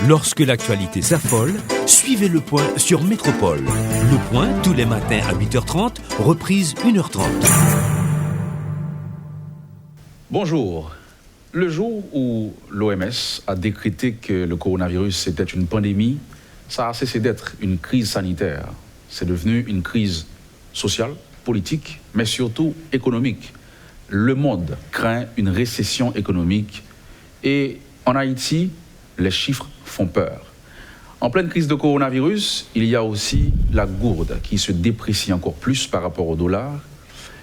Lorsque l'actualité s'affole, suivez Le Point sur Métropole. Le Point, tous les matins à 8h30, reprise 1h30. Bonjour. Le jour où l'OMS a décrété que le coronavirus était une pandémie, ça a cessé d'être une crise sanitaire. C'est devenu une crise sociale, politique, mais surtout économique. Le monde craint une récession économique et en Haïti, les chiffres font peur. En pleine crise de coronavirus, il y a aussi la gourde qui se déprécie encore plus par rapport au dollar.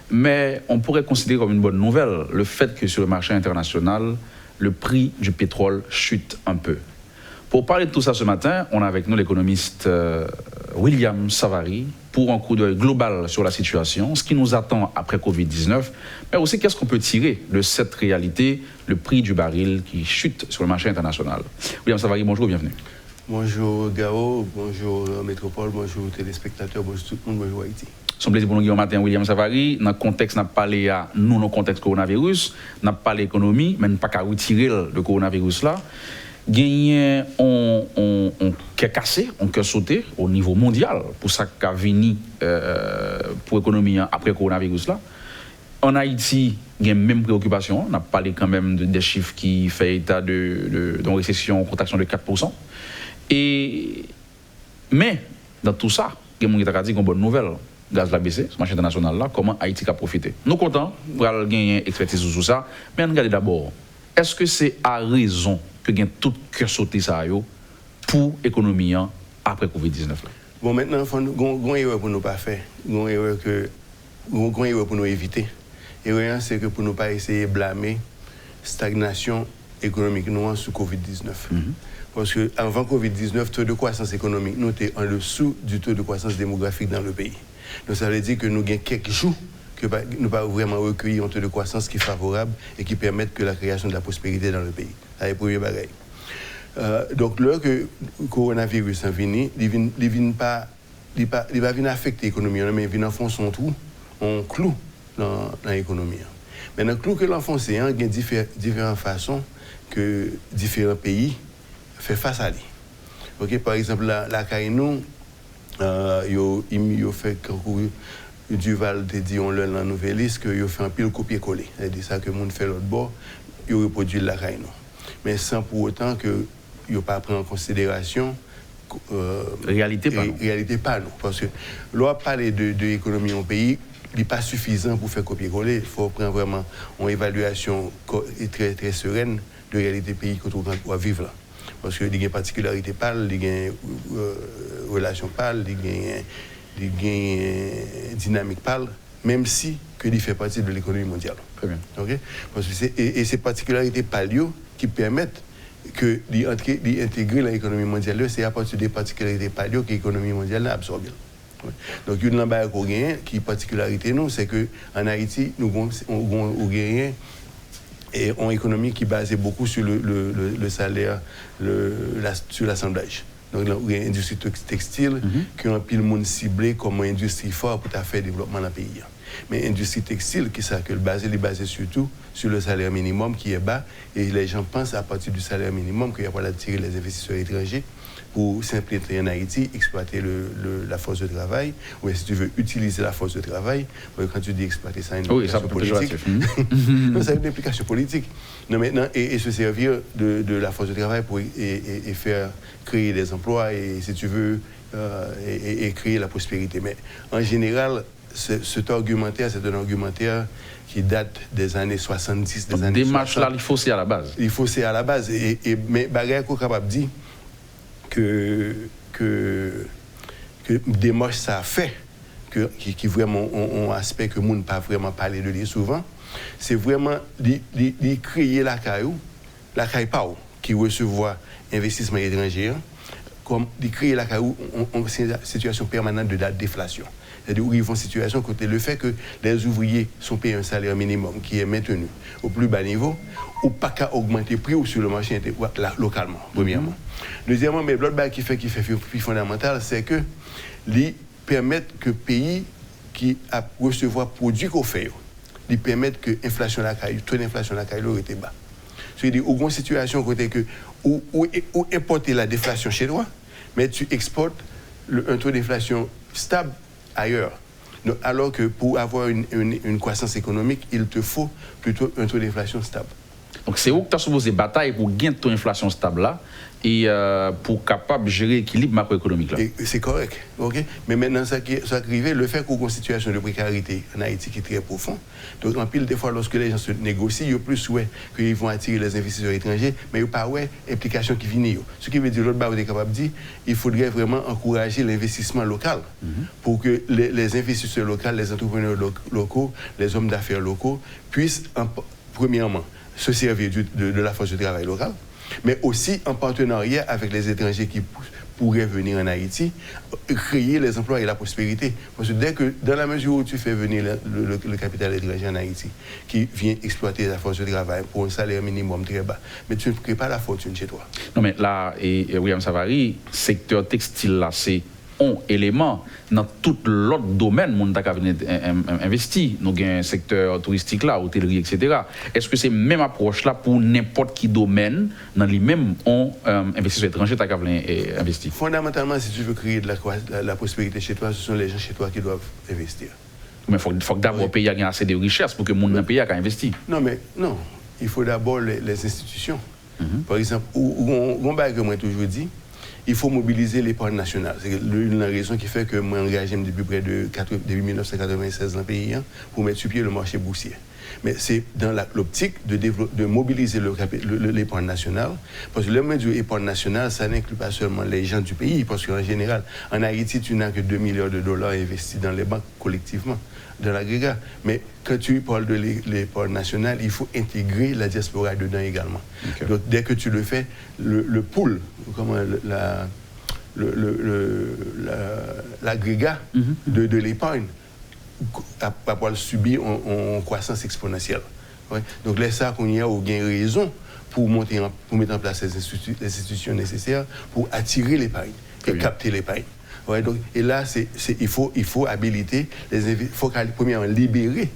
Mais on pourrait considérer comme une bonne nouvelle le fait que sur le marché international, le prix du pétrole chute un peu. Pour parler de tout ça ce matin, on a avec nous l'économiste William Savary pour un coup d'œil global sur la situation, ce qui nous attend après Covid-19, mais aussi qu'est-ce qu'on peut tirer de cette réalité, le prix du baril qui chute sur le marché international. William Savary, bonjour, bienvenue. Bonjour Gao, bonjour Métropole, bonjour téléspectateurs, bonjour tout le monde, bonjour Haïti. Son plaisir pour nous au matin, William Savary. Dans le contexte, n'a parlé à nous, dans le contexte coronavirus, n'a pas l'économie, mais n'a pas qu'à retirer le coronavirus là. Gagné, on cassé, on sauté au niveau mondial pour ça qu'a venu pour l'économie après le coronavirus là. En Haïti, il y a une même préoccupation. On a parlé quand même des chiffres qui font état d'une récession, contraction de 4%. Mais dans tout ça, il y a des gens qui ont dit une bonne nouvelle. Gaz la baissé, ce marché international là, comment Haïti a profité. Nous comptons pour gagner expertise sur ça, mais regardez d'abord, est-ce que c'est à raison que gagne tout cœur sauté ça yo pour l'économie après Covid-19 là? Bon, maintenant, il faut une erreur pour nous pas faire, une erreur pour nous éviter. L'erreur, c'est que pour ne pas essayer de blâmer stagnation économique nous sous Covid-19. Parce qu'avant Covid-19, le taux de croissance économique nous était en dessous du taux de croissance démographique dans le pays. Donc ça veut dire que nous avons quelques jours que nous pas vraiment recueillir un taux de croissance qui est favorable et qui permet que la création de la prospérité dans le pays. C'est le premier bagage. Donc là que le coronavirus est venu, il ne va pas venir affecter l'économie, mais il vient enfoncer son trou, on clou dans l'économie. Mais dans le clou que l'enfonce, il y a différentes façons que différents pays font face à lui. Okay? Par exemple, la Caïnou, il fait Duval te dit on l'a dans la nouvelle liste que il fait un pile copier-coller. C'est ça que le monde fait l'autre bord, il reproduit la Caïnou. Mais sans pour autant que il pas prendre en considération réalité pas nous parce que l'on parler de l'économie en pays, il n'est pas suffisant pour faire copier-coller, il faut prendre vraiment une évaluation très très sereine de réalité pays que on doit vivre là. Parce qu'il y a des particularités pâles, il y a des relations pâles, il y a des dynamiques pâles, même si il fait partie de l'économie mondiale. Très bien. Okay? Parce que et ces particularités pâles qui permettent d'intégrer l'économie mondiale, c'est à partir des particularités pâles que l'économie mondiale a absorbé. Donc, une lambda qui particularité, nous, c'est qu'en Haïti, nous avons gagné et une économie qui est basée beaucoup sur le salaire, sur l'assemblage. Donc, il y a une industrie textile qui a un pile monde ciblé comme une industrie forte pour faire le développement dans le pays. Mais l'industrie textile, qui est basée surtout sur le salaire minimum qui est bas, et les gens pensent à partir du salaire minimum qu'il y a pour attirer les investisseurs étrangers pour s'implanter en Haïti, exploiter la force de travail, ou si tu veux utiliser la force de travail, quand tu dis exploiter ça, une implication politique. Non, ça a une implication politique. Non, maintenant, et se servir de la force de travail pour et faire créer des emplois, et si tu veux, et créer la prospérité. Mais en général, cet argumentaire, c'est un argumentaire qui date des années 70, des années 60. Démarche là, il faut c'est à la base. Il faut c'est à la base. Mais Bagay est capable de dire que démarche ça fait, qui vraiment ont un aspect que nous ne pas vraiment parler de lui souvent, c'est vraiment de créer la caille PAO, qui recevoir investissement étranger, comme de créer la caille en situation permanente de déflation. C'est-à-dire où ils vont en situation côté le fait que les ouvriers sont payés un salaire minimum qui est maintenu au plus bas niveau, ou pas qu'à augmenter le prix ou sur le marché localement, premièrement. Deuxièmement, mais l'autre bail qui fait plus fondamental, c'est que les permettent que pays qui a recevoir produits qu'on fait, ils permettent que l'inflation la caille, taux d'inflation la caille était bas. C'est-à-dire où une situation côté que ou importer la déflation chez toi, mais tu exportes un taux d'inflation stable ailleurs. Donc, alors que pour avoir une croissance économique, il te faut plutôt un taux d'inflation stable. Donc c'est où que tu as supposé bataille pour gagner ton inflation stable là et pour capable de gérer l'équilibre macroéconomique là. C'est correct, ok. Mais maintenant, ça qui arrive, le fait qu'on ait une situation de précarité en Haïti qui est très profond. Donc en pile des fois, lorsque les gens se négocient, il y a plus ouais qu'ils vont attirer les investisseurs étrangers, mais il n'y a pas ouais implication qui vient. Ce qui veut dire l'autre part, on est capable de dire, il faudrait vraiment encourager l'investissement local pour que les investisseurs locaux, les entrepreneurs locaux, les hommes d'affaires locaux puissent premièrement se servir de la force de travail locale, mais aussi en partenariat avec les étrangers qui pourraient venir en Haïti, créer les emplois et la prospérité. Parce que dans la mesure où tu fais venir le capital étranger en Haïti, qui vient exploiter la force de travail pour un salaire minimum très bas, mais tu ne crées pas la fortune chez toi. Non mais là, et William Savary, secteur textile là, c'est un élément dans tout l'autre domaine où on a investi. Nous avons un secteur touristique là, hôtellerie, etc. Est-ce que c'est la même approche là pour n'importe qui domaine dans les mêmes investisseurs étrangers qui ont investi? Fondamentalement, si tu veux créer de la prospérité chez toi, ce sont les gens chez toi qui doivent investir. Mais il faut que d'abord le pays ait assez de richesses pour que le monde dans le pays ait investi. Non, il faut d'abord les institutions. Par exemple, on que moi toujours dit, il faut mobiliser l'épargne nationale. C'est l'une des raisons qui fait que moi engagé depuis 1996 dans le pays pour mettre sur pied le marché boursier. Mais c'est dans l'optique de mobiliser l'épargne nationale. Parce que le mot d'épargne nationale, ça n'inclut pas seulement les gens du pays, parce qu'en général, en Haïti, tu n'as que 2 milliards de dollars investis dans les banques collectivement, dans l'agrégat. Mais quand tu parles de l'épargne nationale, il faut intégrer la diaspora dedans également. Okay. Donc dès que tu le fais, le pool, l'agrégat de l'épargne, à pouvoir subir en croissance exponentielle. Ouais. Donc là, ça qu'on y a gain raison pour mettre en place les institutions nécessaires pour attirer l'épargne et capter l'épargne. Ouais, donc, et là, il faut habiliter, il faut premièrement libérer,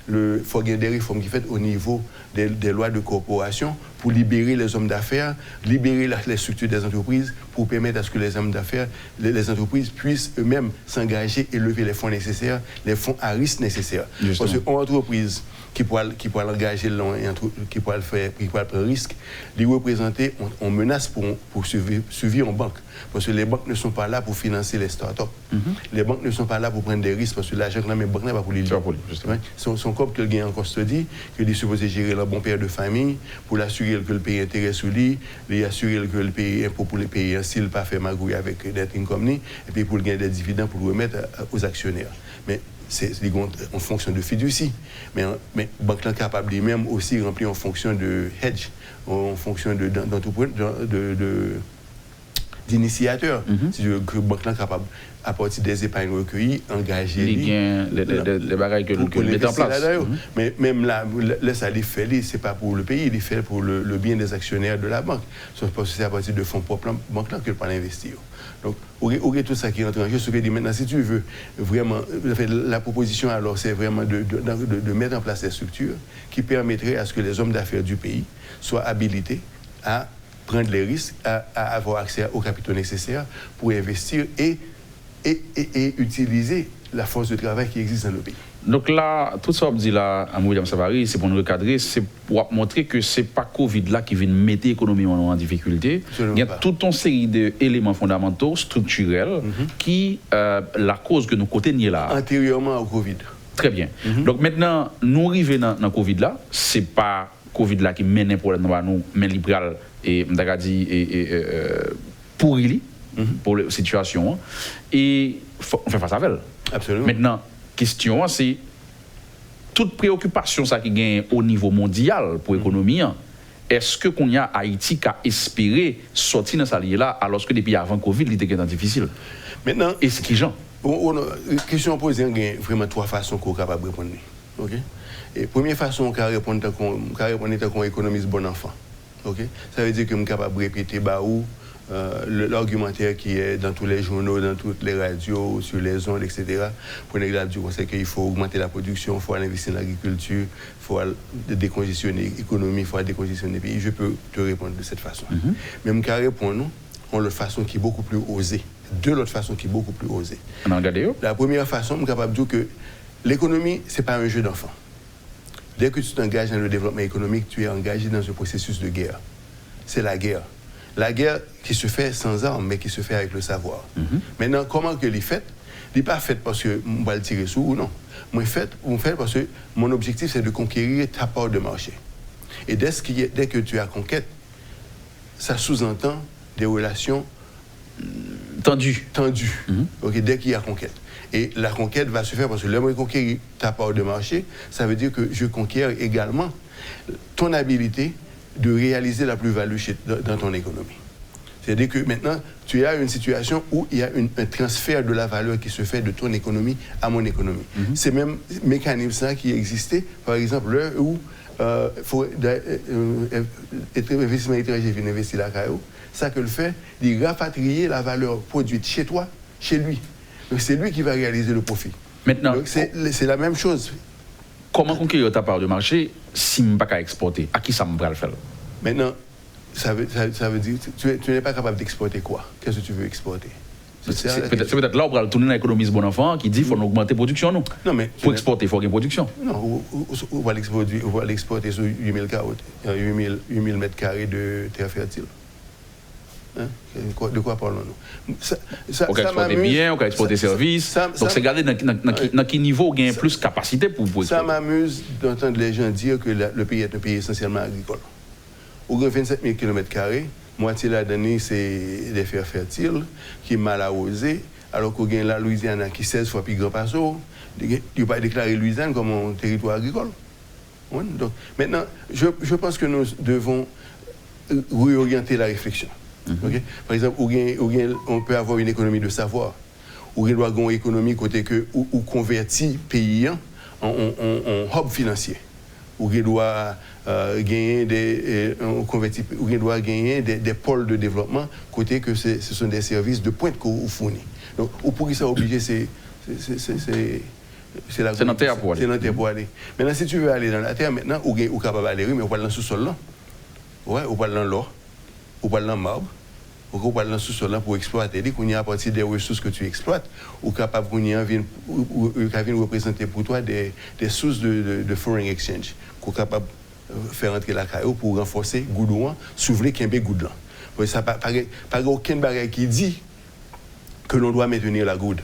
il faut qu'il y ait des réformes qui sont faites au niveau des lois de corporation pour libérer les hommes d'affaires, libérer les structures des entreprises pour permettre à ce que les hommes d'affaires, les entreprises puissent eux-mêmes s'engager et lever les fonds nécessaires, les fonds à risque nécessaires. Justement. Parce qu'une entreprise qui pourra engager qui pourra prendre risque, les représenter on menace pour suivre en banque. Parce que les banques ne sont pas là pour financer les startups. Les banques ne sont pas là pour prendre des risques parce que l'argent que les banques n'est pas pour les livrer. Son corps que le gain en custodie, qu'il est supposé gérer le bon père de famille, pour l'assurer que le pays intérêt sous lui, l'assurer que le pays impôt pour les pays s'il pas fait magouille avec des income, et puis pour le gagner des dividendes pour le remettre aux actionnaires. Mais c'est en fonction de fiducie. Mais banque est capable lui-même aussi remplir en fonction de hedge, en fonction d'initiateurs. Si je veux que banque est capable, à partir des épargnes recueillies, engager les bagages que nous mettons en place. Mais même là, ça les fait, c'est pas pour le pays, il fait pour le bien des actionnaires de la banque. Sauf parce que c'est à partir de fonds propres, banque là que pas investir. Donc, au tout ça qui entre en jeu, ce que je dis maintenant, si tu veux vraiment, la proposition alors, c'est vraiment de mettre en place des structures qui permettraient à ce que les hommes d'affaires du pays soient habilités à prendre les risques, à avoir accès aux capitaux nécessaires pour investir et utiliser la force de travail qui existe dans le pays. Donc là, tout ça, on dit là, à William Savary, c'est pour nous recadrer, c'est pour montrer que ce n'est pas Covid là qui vient mettre l'économie en difficulté. Il y a toute une série d'éléments fondamentaux, structurels, qui la cause que nous côté ni là. Antérieurement au Covid. Très bien. Donc maintenant, nous arrivons dans le Covid là, ce n'est pas Covid là qui mène un problème dans nous, mais libéral et pourri pour la situation. Et on fait face à elle. Absolument. Maintenant, question, c'est toute préoccupation ça qui gagne au niveau mondial pour l'économie. Est-ce que qu'on y a Haïti qui a espéré sortir dans ça là alors que depuis avant Covid, il était difficile? Maintenant, est-ce qu'il genre? Question posée, il y a vraiment 3 façons qu'on est capable de répondre. OK? Et première façon qu'on répond qu'on économiste bon enfant. OK? Ça veut dire que je suis capable de répéter l'argumentaire qui est dans tous les journaux, dans toutes les radios, sur les ondes, etc. Pour les gars du conseil qu'il faut augmenter la production, il faut investir dans l'agriculture, il faut décongestionner l'économie, il faut décongestionner le pays. Je peux te répondre de cette façon. Même qu'à répondre, nous, on a une façon qui est beaucoup plus osée. De l'autre façon qui est beaucoup plus osée. La première façon, je suis capable de dire que l'économie, ce n'est pas un jeu d'enfant. Dès que tu t'engages dans le développement économique, tu es engagé dans un processus de guerre. C'est la guerre. La guerre qui se fait sans armes, mais qui se fait avec le savoir. Maintenant, comment que l'est faite? Il n'est pas fait parce que je vais le tirer sous ou non. Moi, fait parce que mon objectif, c'est de conquérir ta part de marché. Et dès que tu as conquête, ça sous-entend des relations tendues. Okay, dès qu'il y a conquête. Et la conquête va se faire parce que l'homme conquérir ta part de marché, ça veut dire que je conquiers également ton habilité de réaliser la plus-value dans ton économie. C'est-à-dire que maintenant, tu as une situation où il y a un transfert de la valeur qui se fait de ton économie à mon économie. C'est même mécanisme qui existait, par exemple, là où faut investissement étranger vient investir la CAO, ça que le fait, il rapatrier la valeur produite chez toi, chez lui. Donc c'est lui qui va réaliser le profit. Maintenant, c'est la même chose. Comment conquérir ta part de marché si je ne peux pas exporter? À qui ça me va le faire? Maintenant, ça veut dire que tu n'es pas capable d'exporter quoi? Qu'est-ce que tu veux exporter? C'est peut-être là où on va retourner dans l'économie bon enfant qui dit qu'il faut augmenter la production. Non, mais pour exporter, il faut qu'il y ait une production. Non, on va l'exporter sur 8000 mètres carrés de terre fertile. Hein? De quoi parlons-nous? On peut exporter bien, on peut exporter services. Donc c'est garder dans quel niveau il y a plus de capacité pour exporter. Ça m'amuse d'entendre les gens dire que le pays est un pays essentiellement agricole. Au grand 27 000 km², moitié de la donnée, c'est des terres fertiles qui sont mal arrosées, alors qu'on a la Louisiane qui est 16 fois plus grand que ça. Il ne pas déclarer Louisiane comme un territoire agricole. Donc, maintenant, je pense que nous devons réorienter la réflexion. Okay? Par exemple, on peut avoir une économie de savoir, ou on doit avoir une économie côté que ou convertit pays en hub financier, ou on doit gagner des pôles de développement côté que ce sont des services de pointe qu'on fournit. Donc, pour ça obligé, c'est dans la terre pour aller. C'est dans la terre pour aller. Maintenant, si tu veux aller dans la terre, maintenant, on est capable d'aller, mais on va dans le sous-sol là. Ouais, on va dans l'or. Ou pas dans le marbre, ou pas dans le sous-sol pour exploiter. Dès qu'on y a à partir des ressources que tu exploites, ou capable qu'on y vienne représenter pour toi des sources de foreign exchange, qu'on est capable de faire entrer la CAO pour renforcer Goudouan, s'ouvrir Kembe Goudlan. Ça pas aucun bagage qui dit que l'on doit maintenir la goude.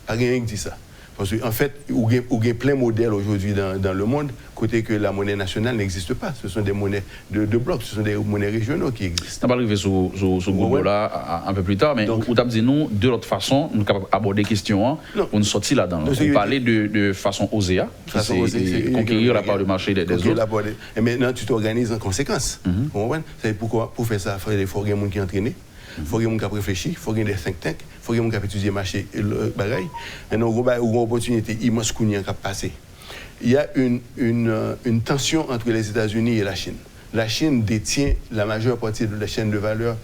Pas rien qui dit ça. Parce qu'en fait, il y a plein de modèles aujourd'hui dans le monde, côté que la monnaie nationale n'existe pas. Ce sont des monnaies de blocs, ce sont des monnaies régionaux qui existent. On va arriver sur Google là un peu plus tard, mais vous avez dit nous, de l'autre façon, nous sommes capables d'aborder des questions pour nous sortir là-dedans. On parlait de façon osée, c'est conquérir la part du marché des autres. Et maintenant, tu t'organises en conséquence. C'est pourquoi, pour faire ça, il faut qu'il y ait des gens qui entraînent. Il faut qu'il y ait des gens qui réfléchissent, il faut qu'il y ait des think tanks, il faut qu'il y ait des gens qui étudient le marché et le bagage. Maintenant, il y a une opportunité immense qui a passé. Il y a une tension entre les États-Unis et la Chine. La Chine détient la majeure partie de la chaîne de valeur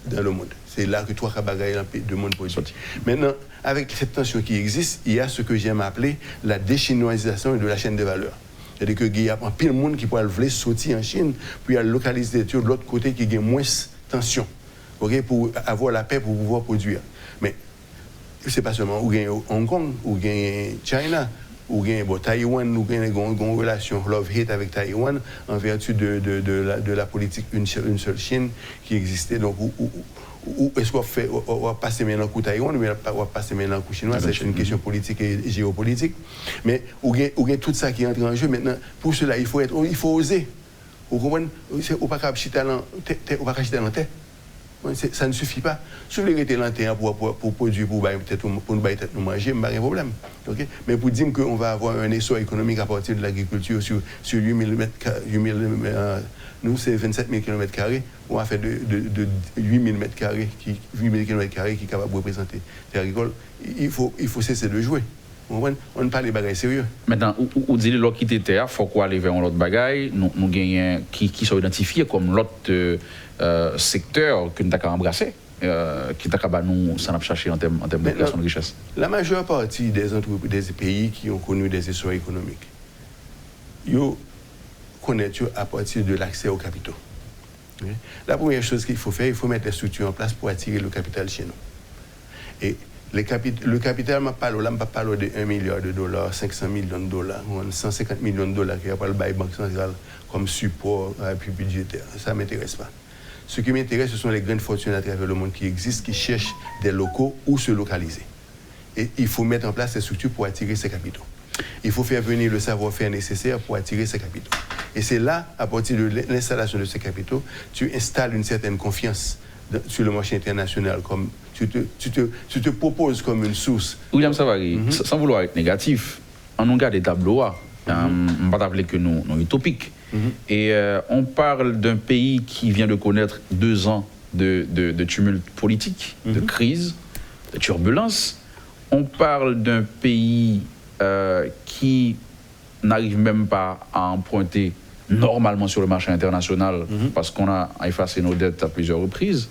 dans le monde. C'est là que trois bagages de monde produit. Maintenant, avec cette tension qui existe, il y a ce que j'aime appeler la déchinoisation de la chaîne de valeur. C'est-à-dire qu'il y a un pile de monde qui peut vouloir sortir en Chine, puis il y a localiser de l'autre côté qui a moins de tension. Okay, pour avoir la paix pour pouvoir produire. Mais ce n'est pas seulement où gagne Hong Kong, où gagne China, où gagne Taïwan, où gagne une relation love-hate avec Taïwan en vertu de la politique une seule Chine qui existait. Donc, est-ce qu'on va passer maintenant coup Taïwan ou on va passer maintenant coup chinois? C'est une question politique et géopolitique. Mais où gagne tout ça qui entre en jeu maintenant. Pour cela, il faut oser. Vous comprenez? On ne peut pas chiter dans la tête. Ça ne suffit pas. Si vous voulez rester l'antenne pour produire, pour nous manger, il n'y a pas de problème. Okay? Mais pour dire qu'on va avoir un essor économique à partir de l'agriculture sur 8 000 nous, c'est 27 000 km², on va faire de 8 000 km² qui est capable de représenter les agricoles. Il faut cesser de jouer. On ne parle pas des bagages sérieux. Maintenant, vous dites l'autre qui était terre, il faut qu'on aller vers l'autre bagaille, nous gagnons qui sont identifiés comme l'autre secteur que nous avons embrassé. qui t'a capable nous s'en chercher en termes de création de richesse? La majeure partie des entreprises, des pays qui ont connu des histoires économiques, ils connaissent à partir de l'accès aux capitaux. La première chose qu'il faut faire, il faut mettre des structures en place pour attirer le capital chez nous. Et le capital, je ne parle pas de 1 milliard de dollars, 500 millions de dollars, 150 millions de dollars qui a pas le bail Banque centrale comme support à l'appui budgétaire. Ça ne m'intéresse pas. Ce qui m'intéresse, ce sont les grandes fortunes à travers le monde qui existent, qui cherchent des locaux où se localiser. Et il faut mettre en place ces structures pour attirer ces capitaux. Il faut faire venir le savoir-faire nécessaire pour attirer ces capitaux. Et c'est là, à partir de l'installation de ces capitaux, tu installes une certaine confiance sur le marché international. Comme tu te proposes comme une source. William Savary, sans vouloir être négatif, on regarde des tableaux, on ne va pas appeler que nous utopiques. Et on parle d'un pays qui vient de connaître 2 ans de tumulte politique, de crise, de turbulence. On parle d'un pays qui n'arrive même pas à emprunter normalement sur le marché international parce qu'on a effacé nos dettes à plusieurs reprises.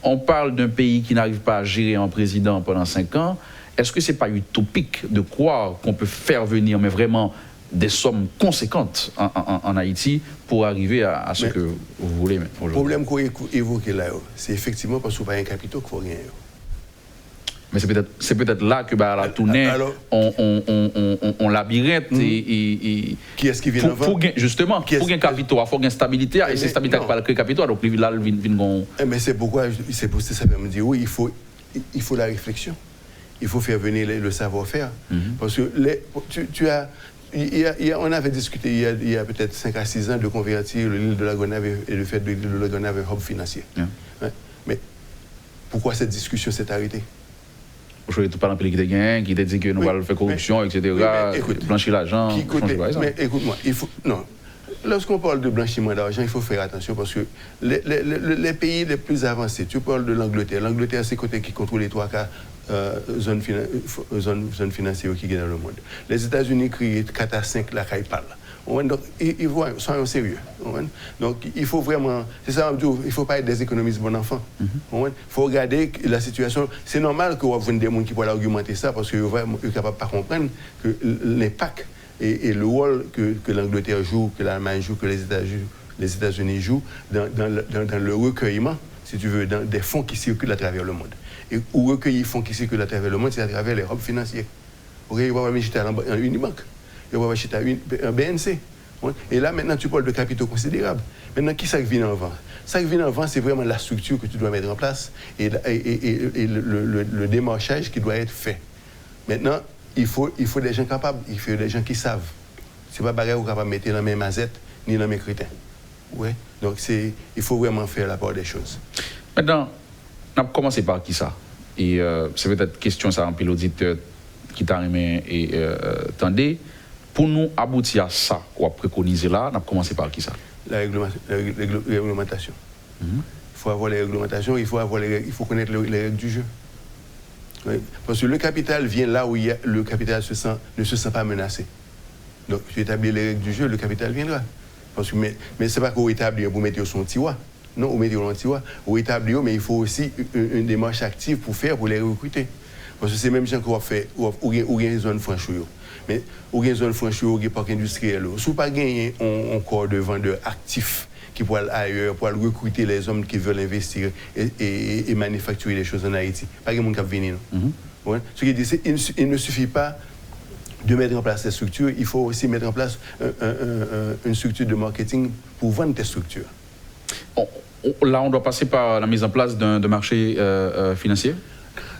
On parle d'un pays qui n'arrive pas à gérer un président pendant 5 ans. Est-ce que ce n'est pas utopique de croire qu'on peut faire venir, mais vraiment, des sommes conséquentes en Haïti pour arriver à ce que vous voulez aujourd'hui? Le problème qu'on évoque là, c'est effectivement parce qu'on n'a pas un capital qu'il faut rien. Mais c'est peut-être là que la tournée, on labyrinthe et qui est-ce qui vient avant? Justement, pour gagner capital, il faut gagner stabilité, et c'est stabilité qui va créer capital, donc là, il vient. Mais c'est pourquoi, c'est pour ça me dire, oui, il faut la réflexion. Il faut faire venir le savoir-faire. Parce que on avait discuté il y a peut-être 5 à 6 ans de convertir l'île de la Gonave et le fait de l'île de la Gonave un hub financier. Mais pourquoi cette discussion s'est arrêtée? Je ne pas dans le pays qui t'a dit que nous allons faire corruption, etc., blanchir l'argent. Mais écoute-moi, non. Lorsqu'on parle de blanchiment d'argent, il faut faire attention parce que les pays les plus avancés, tu parles de l'Angleterre. L'Angleterre, c'est côté qui contrôle les 3 quarts zones financières qui gagnent dans le monde. Les États-Unis crient 4 à 5 la caille parle. Donc, ils sont sérieux. Donc, il faut vraiment. C'est ça, il ne faut pas être des économistes bon enfant. Il faut regarder la situation. C'est normal qu'on ait des gens qui peuvent argumenter ça parce qu'ils ne sont capables de pas comprendre que l'impact et le rôle que l'Angleterre joue, que l'Allemagne joue, que les États-Unis jouent dans le recueillement, si tu veux, des fonds qui circulent à travers le monde. Et où recueillir les fonds qui circulent à travers le monde, c'est à travers les hubs financiers. Il ne va pas acheter en Unibank, il va pas acheter un BNC. Et là, maintenant, tu parles de capitaux considérables. Maintenant, qui ça qui vient avant? Ça qui vient avant, c'est vraiment la structure que tu dois mettre en place et le démarchage qui doit être fait. Maintenant, il faut des gens capables, il faut des gens qui savent. Ce n'est pas bagarre qu'on va mettre dans mes mazettes ni dans mes critères. Ouais. Donc, il faut vraiment faire la part des choses. Maintenant, on a commencé par qui ça? Et c'est peut-être question, ça, un peu l'auditeur qui t'a aimé et tendez. Pour nous aboutir à ça, qu'on a préconisé là, on a commencé par qui ça? La réglementation. Il faut avoir les réglementations, il faut connaître les règles du jeu. Oui. Parce que le capital vient là où le capital ne se sent pas menacé. Donc, tu établis les règles du jeu, le capital viendra. Parce que, mais ce n'est pas qu'on établit pour mettre son tiroir. Non, on met dans le tiroir. On établit, mais il faut aussi une démarche active pour les recruter. Parce que c'est même gens qui ont fait, ou une zone franchie. Mais ou une zone franchie, ou un parc industriel. Si vous n'avez pas gagné un corps de vendeurs actifs qui pourraient aller ailleurs, pour recruter les hommes qui veulent investir et manufacturer des choses en Haïti. Pas de monde qui va venir. Ouais. Ce qui dit, il ne suffit pas de mettre en place ces structures, il faut aussi mettre en place une structure de marketing pour vendre tes structures. Là, on doit passer par la mise en place d'un marché financier?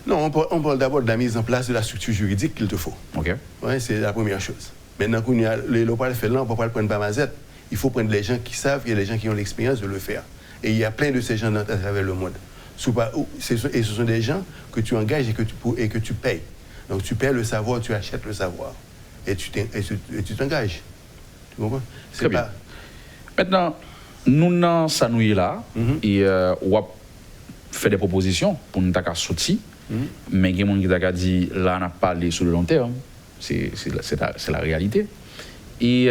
Non, on parle d'abord de la mise en place de la structure juridique qu'il te faut. OK. Ouais, c'est la première chose. Maintenant qu'on a le local fait là, on ne peut pas le prendre par mazette. Il faut prendre les gens qui savent et les gens qui ont l'expérience de le faire. Et il y a plein de ces gens à travers le monde. Et ce sont des gens que tu engages et que tu payes. Donc tu paies le savoir, tu achètes le savoir. Et tu t'engages. Tu comprends? C'est pas... Maintenant, nous sommes sanouillés là et on fait des propositions pour nous sortir. Mais il y a des gens qui ont dit là, on n'a pas parlé sur le long terme. C'est la réalité. Et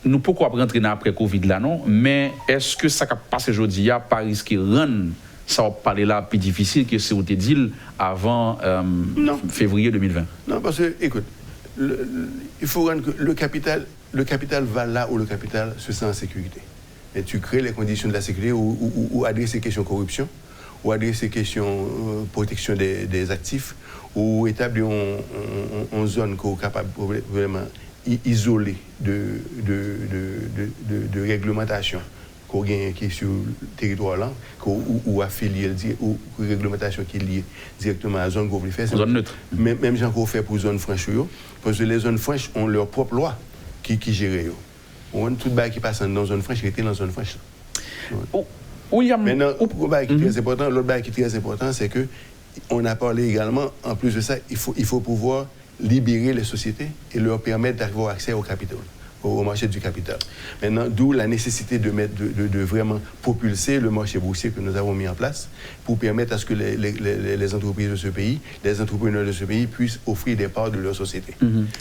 nous pourquoi rentrer dans après Covid là non, mais est-ce que ça qui passe aujourd'hui a pas risqué de rendre ça va parler là plus difficile que ce que dit avant février 2020. Non, parce que, écoute, il faut rendre que le capital va là où le capital se sent en sécurité. Et tu crées les conditions de la sécurité ou adresser les questions de corruption, ou adresser les questions de protection des actifs, ou établir une zone qui est capable vraiment isolée de réglementation qui est sur le territoire là, ou affilié, ou réglementation qui est liée directement à la zone qu'on veut faire. Zone neutre. Même gens qu'on fait pour zone franche, parce que les zones franches ont leur propre loi qui gère. Tout le bail qui passe dans la zone franche, il était dans la zone franche. Maintenant, l'autre bail qui est très important, c'est que on a parlé également, en plus de ça, il faut pouvoir libérer les sociétés et leur permettre d'avoir accès au capital, au marché du capital. Maintenant, d'où la nécessité de vraiment propulser le marché boursier que nous avons mis en place pour permettre à ce que les entreprises de ce pays, les entrepreneurs de ce pays puissent offrir des parts de leur société.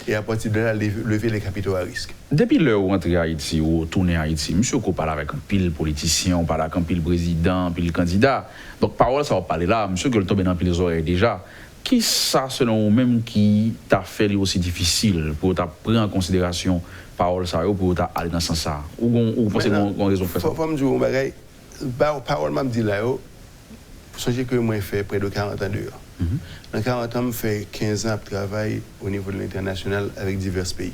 Et à partir de là, lever les capitaux à risque. Depuis l'heure où entrer à Haïti ou tourner à Haïti, monsieur qu'on parle avec un pile politicien, on parle avec un pile président, un pile candidat. Donc, parole, ça va parler là. Monsieur que le tombe dans les oreilles déjà. Qui ça, selon vous-même, qui t'a fait aussi difficile pour t'a prendre en considération parole ça pour t'a aller dans ce sens-là? Ou pensez qu'on a raison pour ça? Faut me dire un bagage. Parole m'a dit là, songez que moi, j'ai fait près de 40 ans dehors. Dans 40 ans, je fais 15 ans de travail au niveau de l'international avec divers pays.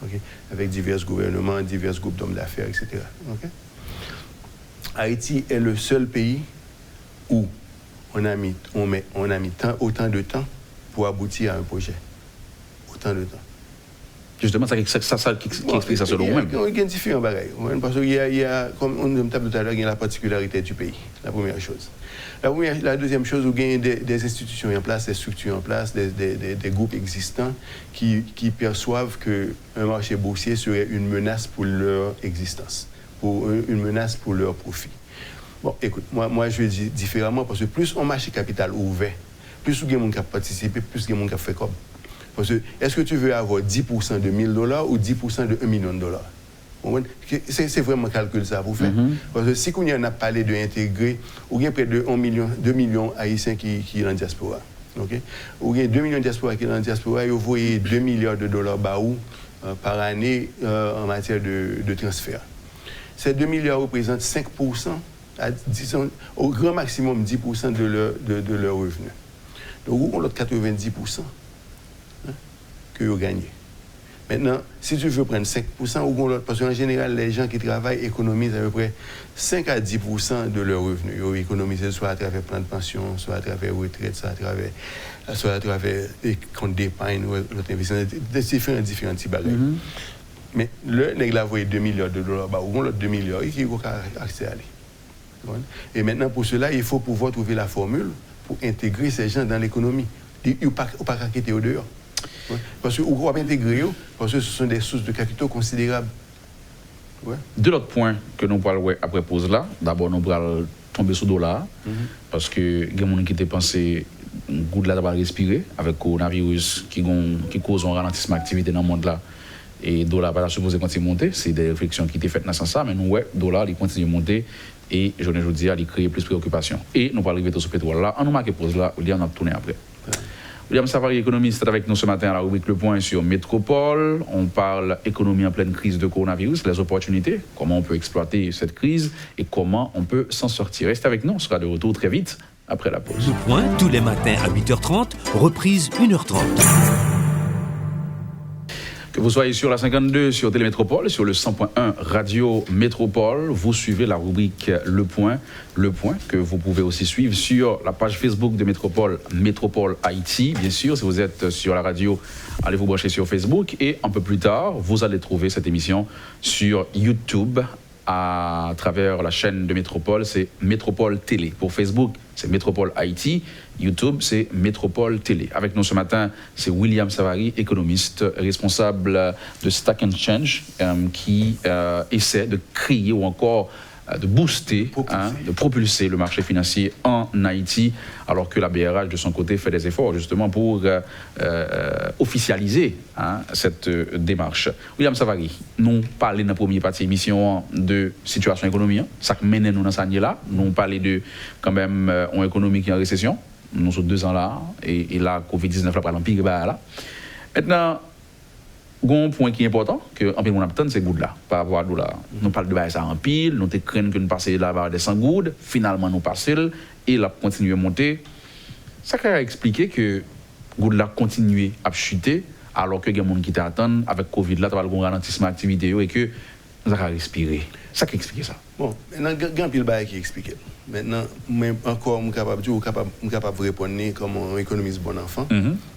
Okay? Avec divers gouvernements, divers groupes d'hommes d'affaires, etc. Okay? Haïti est le seul pays où on a mis autant de temps pour aboutir à un projet. Autant de temps. Justement, ça qui explique ça selon vous-même. Il y a différents bagages. Parce qu'il y a, comme on dit tout à l'heure, il y a la particularité du pays. La première chose. La deuxième chose, il y a des institutions en place, des structures en place, des groupes existants qui perçoivent qu'un marché boursier serait une menace pour leur existence, une menace pour leur profit. Bon, écoute, moi je dis différemment parce que plus on marché capital ouvert, plus il y a des gens qui participent, plus il y a des gens qui fait comme. Parce que est-ce que tu veux avoir 10% de $1 000 ou 10% de $1 million? C'est vraiment calcul ça pour faire. Parce que si on a parlé d'intégrer, il y a près de 2 millions haïtiens qui sont dans la diaspora. Okay? Il y a 2 millions de diaspora qui sont dans la diaspora et vous voyez $2 milliards par année en matière de transfert. Ces 2 milliards représentent 5%. Disons, au grand maximum 10% de leur revenu. Donc, on a l'autre 90% que vous gagnez. Maintenant, si tu veux prendre 5%, parce qu'en général, les gens qui travaillent économisent à peu près 5 à 10% de leur revenu. Ils économisent soit à travers plan de pension, soit à travers retraite, soit à travers les comptes d'épargne, ou l'autre investissement, différents types de bagages. Mais le nègre a envoyé $2 milliards, ou l'autre 2 milliards, il faut accès à lui. Et maintenant, pour cela, il faut pouvoir trouver la formule pour intégrer ces gens dans l'économie. Il ne faut pas quitter au dehors. Parce qu'on ne va pas intégrer, parce que ce sont des sources de capitaux considérables. De l'autre point que nous parlons après pause là, d'abord nous allons tomber sur le dollar, parce que il y a des gens qui étaient pensés un goût de la va respirer avec le coronavirus qui cause un ralentissement d'activité dans le monde là. Et le dollar va supposé continuer à monter. C'est des réflexions qui étaient faites dans ce sens-là, mais nous, le dollar il continue à monter et je ne dis à il créer plus de préoccupations. Et nous allons arriver sur ce pétrole là. On nous marque pause là, on a tourné après. William Savary, économiste, est avec nous ce matin à la rubrique Le Point sur Métropole. On parle économie en pleine crise de coronavirus, les opportunités, comment on peut exploiter cette crise et comment on peut s'en sortir. Restez avec nous, on sera de retour très vite après la pause. Le Point, tous les matins à 8h30, reprise 1h30. Que vous soyez sur la 52, sur Télémétropole, sur le 100.1 Radio Métropole, vous suivez la rubrique Le Point que vous pouvez aussi suivre sur la page Facebook de Métropole, Métropole Haïti. Bien sûr, si vous êtes sur la radio, allez vous brancher sur Facebook et un peu plus tard, vous allez trouver cette émission sur YouTube à travers la chaîne de Métropole, c'est Métropole Télé. Pour Facebook, c'est Métropole Haïti. YouTube, c'est Métropole Télé. Avec nous ce matin, c'est William Savary, économiste, responsable de Stack and Change, qui essaie de créer ou encore de booster, de propulser le marché financier en Haïti, alors que la BRH, de son côté, fait des efforts justement pour officialiser cette démarche. William Savary, nous parlons dans la première partie de l'émission de situation économique, ça mène nous dans cette année-là. Nous parlons de quand même une économie qui est en récession, nous sommes 2 ans là, et la COVID-19 là, par l'empire, là. Maintenant, un point qui est important, que en pile on attend, c'est goutte là, pas avoir d'eau là. Nous parlons de ça en pile, nous te craignons que nous passions la barre des 100 gouttes, finalement nous passons et la continue à monter. Ça a expliqué que goutte là continue à chuter alors que il y a des gens qui t'attendent avec Covid là, tu vas le ralentissement d'activité et que nous allons respirer. Ça qui explique ça. Bon, maintenant il y a un pile bail qui explique. Maintenant, même encore, je suis capable de répondre comme un économiste bon enfant.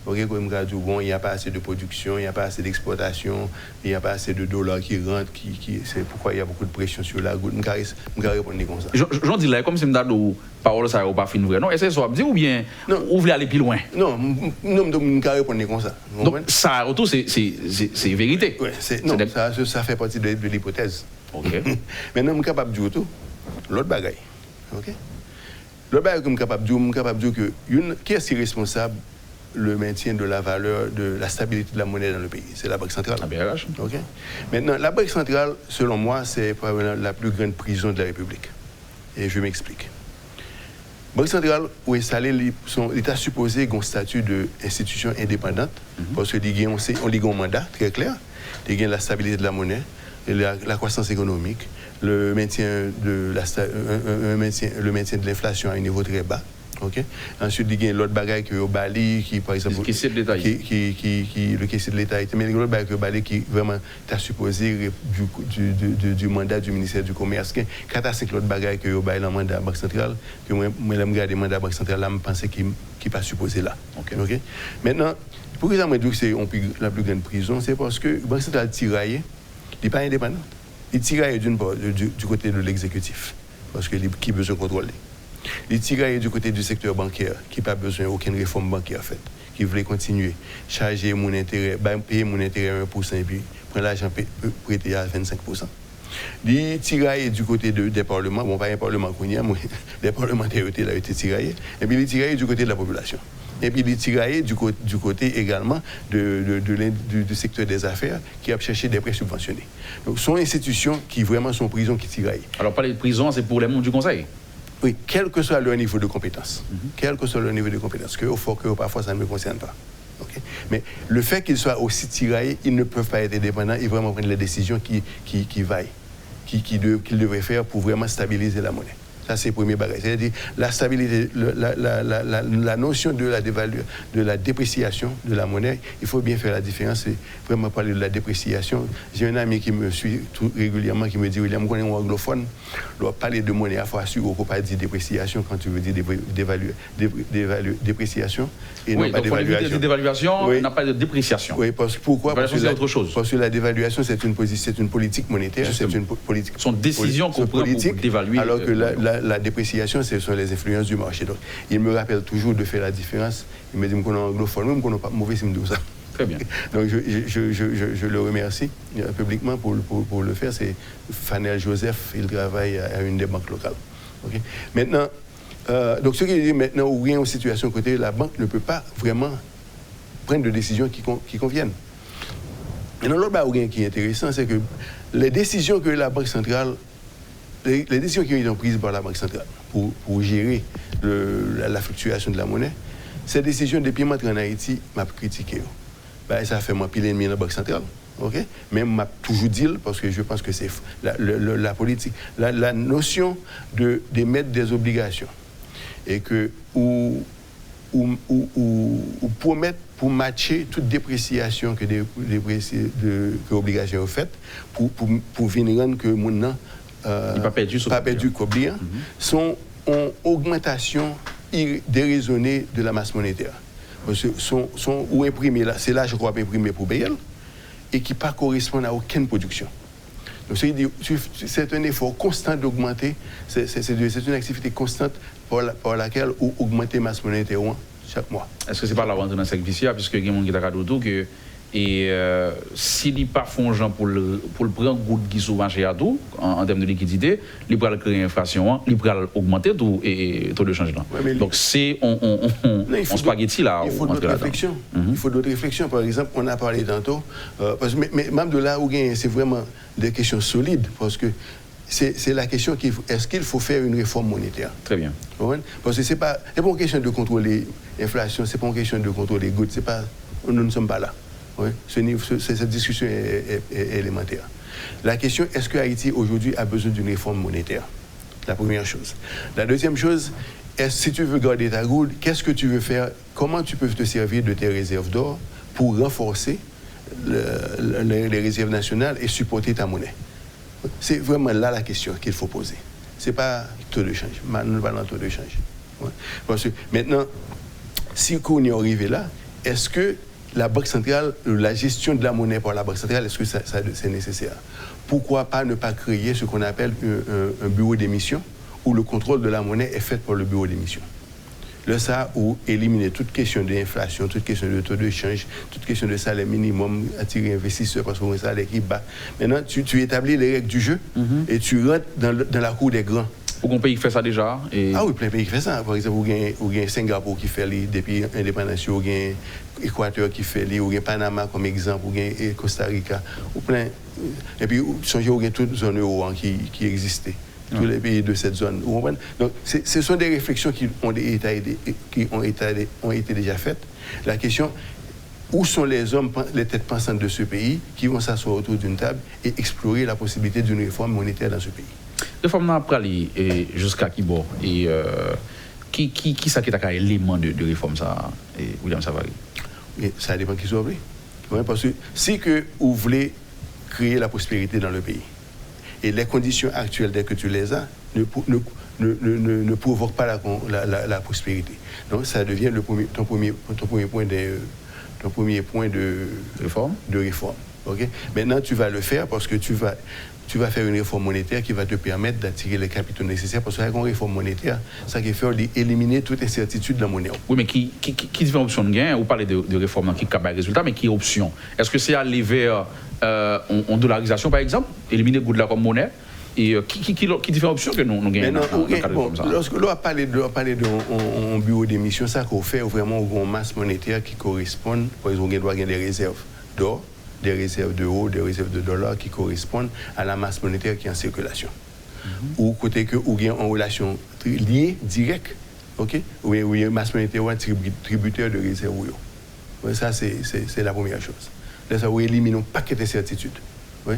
Ok, comme je dis, bon, il n'y a pas assez de production, il n'y a pas assez d'exploitation, il n'y a pas assez de dollars qui rentrent, c'est pourquoi il y a beaucoup de pression sur la goutte. Je vais répondre comme ça. J'en dis là, comme si je me disais, parole ça n'est pas fin vrai. Non, est-ce que ça veut dire ou bien, ou voulez aller plus loin? Non, je vais répondre comme ça. Donc, ça, autour, c'est vérité. Oui, ça fait partie de l'hypothèse. Ok. Maintenant, je suis capable de dire tout. L'autre bagaille. Ok. L'autre bagaille que je suis capable de dire que qui est responsable le maintien de la valeur, de la stabilité de la monnaie dans le pays? C'est la Banque centrale. La BRH. Ok. Maintenant, la Banque centrale, selon moi, c'est probablement la plus grande prison de la République. Et je m'explique. La Banque centrale, où est installée, l'État supposé un statut d'institution indépendante, parce qu'il a un mandat très clair, il y a la stabilité de la monnaie, la croissance économique, le maintien de l'inflation à un niveau très bas. Okay? Ensuite, il y a l'autre bagaille qui est au Bali, qui par exemple. Le caissier de l'État. Le caissier de l'État. Mais l'autre bagaille qui est au Bali qui vraiment t'a supposé du mandat du ministère du Commerce. Quand tu l'autre bagaille qui est au Bali dans le mandat de la Banque centrale, que moi, je regarde le mandat de la Banque centrale, là, je pense qu'il n'est pas supposé là. Okay? Maintenant, pourquoi je dis que c'est la plus grande prison? C'est parce que la Banque centrale tiraille. Il n'est pas indépendant. Il tiraille d'une part du côté de l'exécutif, parce qu'il a besoin de contrôler. Il tiraille du côté du secteur bancaire, qui n'a pas besoin d'aucune réforme bancaire faite, qui voulait continuer, charger mon intérêt, payer mon intérêt à 1% et puis prendre l'argent prêté à 25%. Il tiraille du côté des parlements, bon, pas un parlement qu'on y a, mais des parlementaires ont été tiraillés, et puis il tiraille du côté de la population. Et puis il est tiraillé du côté également du secteur des affaires qui a cherché des prêts subventionnés. Donc, ce sont institutions qui vraiment sont prisons qui tiraillent. Alors, parler de prison, c'est pour les membres du Conseil? Oui, quel que soit leur niveau de compétence. Quel que soit leur niveau de compétence. Que parfois, ça ne me concerne pas. Okay? Mais le fait qu'ils soient aussi tiraillés, ils ne peuvent pas être indépendants et vraiment prendre les décisions qui vaillent, qu'ils devraient faire pour vraiment stabiliser la monnaie. Ça, c'est le premier bagage. C'est-à-dire la stabilité, la notion de la dépréciation de la monnaie, il faut bien faire la différence. C'est vraiment parler de la dépréciation. J'ai un ami qui me suit régulièrement qui me dit, William, quand on est anglophone, on doit parler de monnaie, il faut assurer qu'on ne peut pas dire dépréciation quand tu veux dire dépréciation et non pas dévaluation. Dévaluation, on n'a pas de dépréciation. Oui, pourquoi? Parce que c'est autre chose. Parce que la dévaluation, c'est une politique monétaire, c'est une politique. Ce sont décisions qu'on prend pour dévaluer. Alors que la dépréciation, ce sont les influences du marché. Donc, il me rappelle toujours de faire la différence. Il me dit qu'on est anglophone, même qu'on n'a pas mauvais signe de ça. Très bien. Donc, je le remercie publiquement pour le faire. C'est Fanel Joseph, il travaille à une des banques locales. Okay? Maintenant, donc ce qui dit maintenant, où il y a une situation côté, la banque ne peut pas vraiment prendre de décisions qui conviennent. Maintenant, l'autre chose qui est intéressant, c'est que les décisions que la Banque centrale les décisions qui ont été prises par la Banque centrale pour gérer la fluctuation de la monnaie, ces décisions, depuis que je suis en Haïti, je critiqué. Ça fait moi pile ennemi de la Banque centrale. Okay? Mais je toujours dit, parce que je pense que c'est la politique, la notion d'émettre des obligations. Et que, ou pour matcher toute dépréciation que l'obligation est faite, pour venir rendre que mon pas perdu combien, sont en augmentation déraisonnée de la masse monétaire. Parce que sont ou imprimés là, c'est là je crois imprimé pour BL et qui pas correspondent à aucune production. Donc c'est un effort constant d'augmenter, c'est une activité constante par laquelle augmenter masse monétaire chaque mois. Est-ce que c'est pas la vente dans le cercle vicieux, puisque il y a des gens qui ont dit que Et s'il n'y a pas fonds pour le prendre goutte qui sous marché à tout, en termes de liquidité, il pourra créer inflation, il pourra augmenter tout et taux de change. Ouais, donc c'est on spaghetti là. Il faut d'autres réflexions. Il faut d'autres réflexions. Par exemple, on a parlé tantôt, mais même de là où c'est vraiment des questions solides, parce que c'est la question est-ce qu'il faut faire une réforme monétaire? Très bien. Parce que c'est pas une question de contrôler l'inflation, c'est pas une question de contrôler les gouttes, nous ne sommes pas là. Oui, cette discussion est élémentaire. La question, est-ce que Haïti aujourd'hui a besoin d'une réforme monétaire? La première chose. La deuxième chose, si tu veux garder ta gourde, qu'est-ce que tu veux faire? Comment tu peux te servir de tes réserves d'or pour renforcer les réserves nationales et supporter ta monnaie? C'est vraiment là la question qu'il faut poser. Ce n'est pas taux de change. Nous ne parlons pas de taux de change. Ouais. Parce que maintenant, si on est arrivé là, est-ce que la Banque centrale, la gestion de la monnaie par la Banque centrale, est-ce que c'est nécessaire? Pourquoi pas ne pas créer ce qu'on appelle un bureau d'émission où le contrôle de la monnaie est fait par le bureau d'émission? Ça, ou éliminer toute question d'inflation, toute question de taux de change, toute question de salaire minimum, attirer investisseurs parce qu'on a un salaire qui bat. Maintenant, tu établis les règles du jeu et tu rentres dans la cour des grands. Aucun pays qui fait ça déjà? Ah oui, plein de pays qui fait ça. Par exemple, il y a Singapour qui fait depuis l'indépendance, il y a Équateur qui fait, il y a Panama comme exemple, il y a Costa Rica, et puis il y a toute la zone euro qui existait. Tous les pays de cette zone. Donc, ce sont des réflexions qui ont été déjà faites. La question, où sont les hommes, les têtes pensantes de ce pays qui vont s'asseoir autour d'une table et explorer la possibilité d'une réforme monétaire dans ce pays? Réforme n'a pas allé jusqu'à qui bon et qui ça qui est un élément de réforme ça, William Savary? Ça dépend qui soit appelé. Parce que si que vous voulez créer la prospérité dans le pays, et les conditions actuelles, dès que tu les as, ne provoquent pas la prospérité. Donc, ça devient ton premier point de réforme. Okay? Maintenant, tu vas le faire parce que tu vas faire une réforme monétaire qui va te permettre d'attirer les capitaux nécessaires. Parce qu'avec une réforme monétaire, ça qui fait éliminer toute incertitude de la monnaie. Oui, mais qui différentes options de gain? Vous parlez de réforme qui capte les résultats, mais qui option? Est-ce que c'est aller vers en dollarisation, par exemple, éliminer le goût de la comme monnaie? Et qui différentes options que nous gagnons dans le cadre comme ça? Lorsque l'on a parlé d'un bureau d'émission, ça qu'on fait vraiment une masse monétaire qui correspond, par exemple, on doit gagner des réserves d'or, des réserves d'euros, des réserves de dollars qui correspondent à la masse monétaire qui est en circulation. Ou côté que ou bien en relation liée, directe, ok? Ou une masse monétaire ou un tributaire de réserves. Ça, c'est la première chose. Là, ça vous élimine un paquet d'incertitudes. Oui.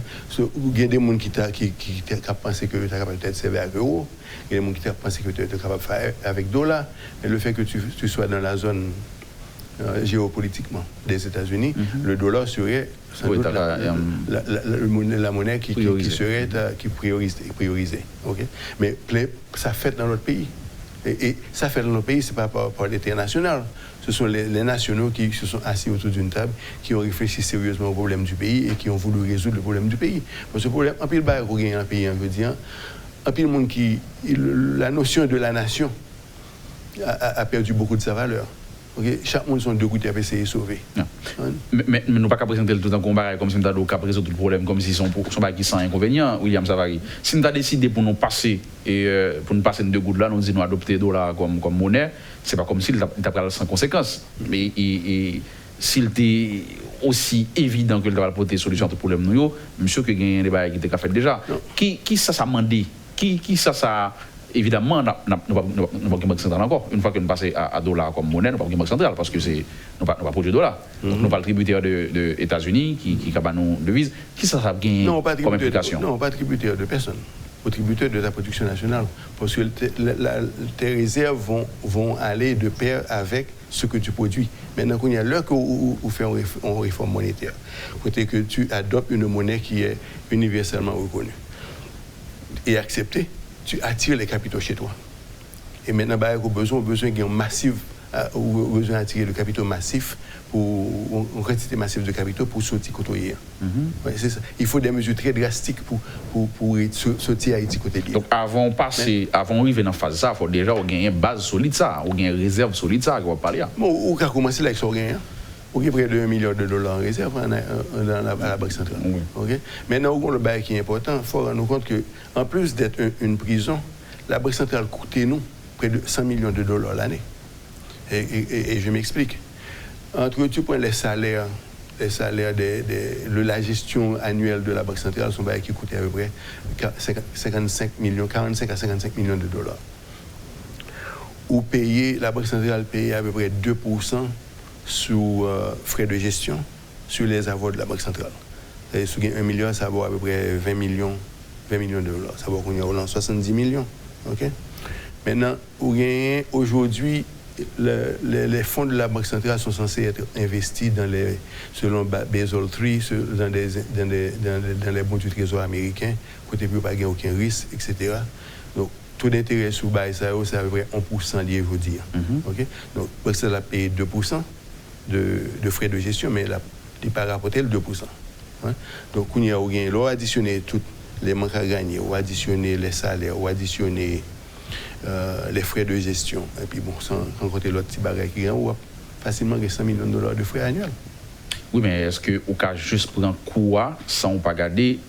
Il y a des gens qui pensent que tu es capable de servir avec l'euro, il y a des gens qui pensent que tu es capable de faire avec dollars, mais le fait que tu sois dans la zone géopolitiquement des États-Unis, le dollar serait sans doute la monnaie qui serait priorisée. Okay? Mais ça fait dans notre pays. Et ça fait dans notre pays, ce n'est pas par l'international. Ce sont les nationaux qui se sont assis autour d'une table, qui ont réfléchi sérieusement au problème du pays et qui ont voulu résoudre le problème du pays. Parce que le problème, en pile bail qu'on gagne un pays, on veut dire, en pile monde la notion de la nation a perdu beaucoup de sa valeur. Okay? Chaque monde sont deux gouttes à essayer de sauver. Mais nous ne pouvons pas présenter tout un combat comme si nous avons résoudre tout le problème, comme si sont qui sans inconvénient, William Savary. Si nous avons décidé pour nous passer deux gouttes là, nous disons nous adopter le dollar comme monnaie, c'est pas comme s'il était sans conséquence. Mais s'il était aussi évident que le va apporter solution à tout problème nous, monsieur que gagne des bails qui étaient fait déjà. Qui ça mandé? Qui ça évidemment, nous n'avons pas de banque centrale encore. Une fois que nous passons à dollar comme monnaie, nous n'avons pas de banque centrale parce que nous n'avons pas produit dollar. Donc nous pas le tributaire des États-Unis qui a nos devises. Qui ça gagne comme implication? Non, pas tributaire de personne. Au tributaire de la production nationale. Parce que tes réserves vont aller de pair avec ce que tu produis. Maintenant, il y a l'heure où on fait une réforme monétaire. Côté que tu adoptes une monnaie qui est universellement reconnue et acceptée, tu attires les capitaux chez toi. Et maintenant, il y a besoin d'attirer le capital massif pour une quantité massive de capitaux pour sortir côté. Ouais, c'est ça. Il faut des mesures très drastiques pour sortir Haïti côté. Donc avant d'arriver dans phase ça, il faut déjà gagner une base solide ça, ou gagner une réserve solide ça qu'on va parler. Bon, on va commencer avec ça gain. il y a près de $1 milliard en réserve à la Banque centrale. Oui. Okay? Maintenant, le bail qui est important, il faut rendre compte qu'en plus d'être une prison, la Banque centrale coûtait nous près de $100 millions l'année. Et je m'explique. Entre tu prends les salaires de la gestion annuelle de la Banque centrale, son bail qui coûtait à peu près 45 à 55 millions $. Ou payer, la Banque centrale payait à peu près 2% sous frais de gestion sur les avoirs de la Banque centrale. Et sur 1 milliard, ça vaut à peu près 20 millions $. Ça vaut qu'on y a 70 millions. Okay? Maintenant, aujourd'hui, les fonds de la Banque centrale sont censés être investis selon Basel III, dans les bons du Trésor américain, côté plus pas aucun risque, etc. Donc, taux d'intérêt sous bail, c'est à peu près 1% lié aujourd'hui. Okay? Donc, la Banque centrale a payé 2% de frais de gestion, mais elle n'a pas rapporté le 2%. Hein? Donc, on y a additionné tous les manques à gagner, ou additionner les salaires, ou additionner les frais de gestion. Et puis, bon, sans compter l'autre petit bagage qui est facilement $100 millions de frais annuels. Oui, mais est-ce que au cas juste prendre quoi sans pas garder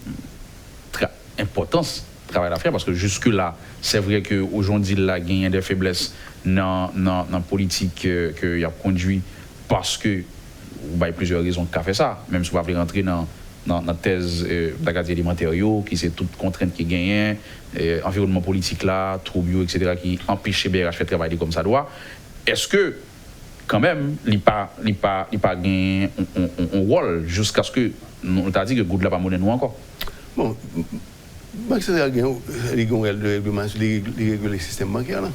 importance travail à faire? Parce que jusque-là, c'est vrai qu'aujourd'hui, il a gagné des faiblesses dans la politique qu'il a conduit parce que, il y a plusieurs raisons qui ont fait ça. Même si vous pouvez rentrer dans la thèse d'agriculture alimentaire, qui c'est toute contrainte qui gagne, environnement politique là, trop bio, etc., qui empêche BRH de faire travailler comme ça doit. Est-ce que, quand même, il pas gagné un rôle jusqu'à ce que, on t'a dit que Goudla pas monnaie nous encore? Bon, Banque centrale a le système bancaire là.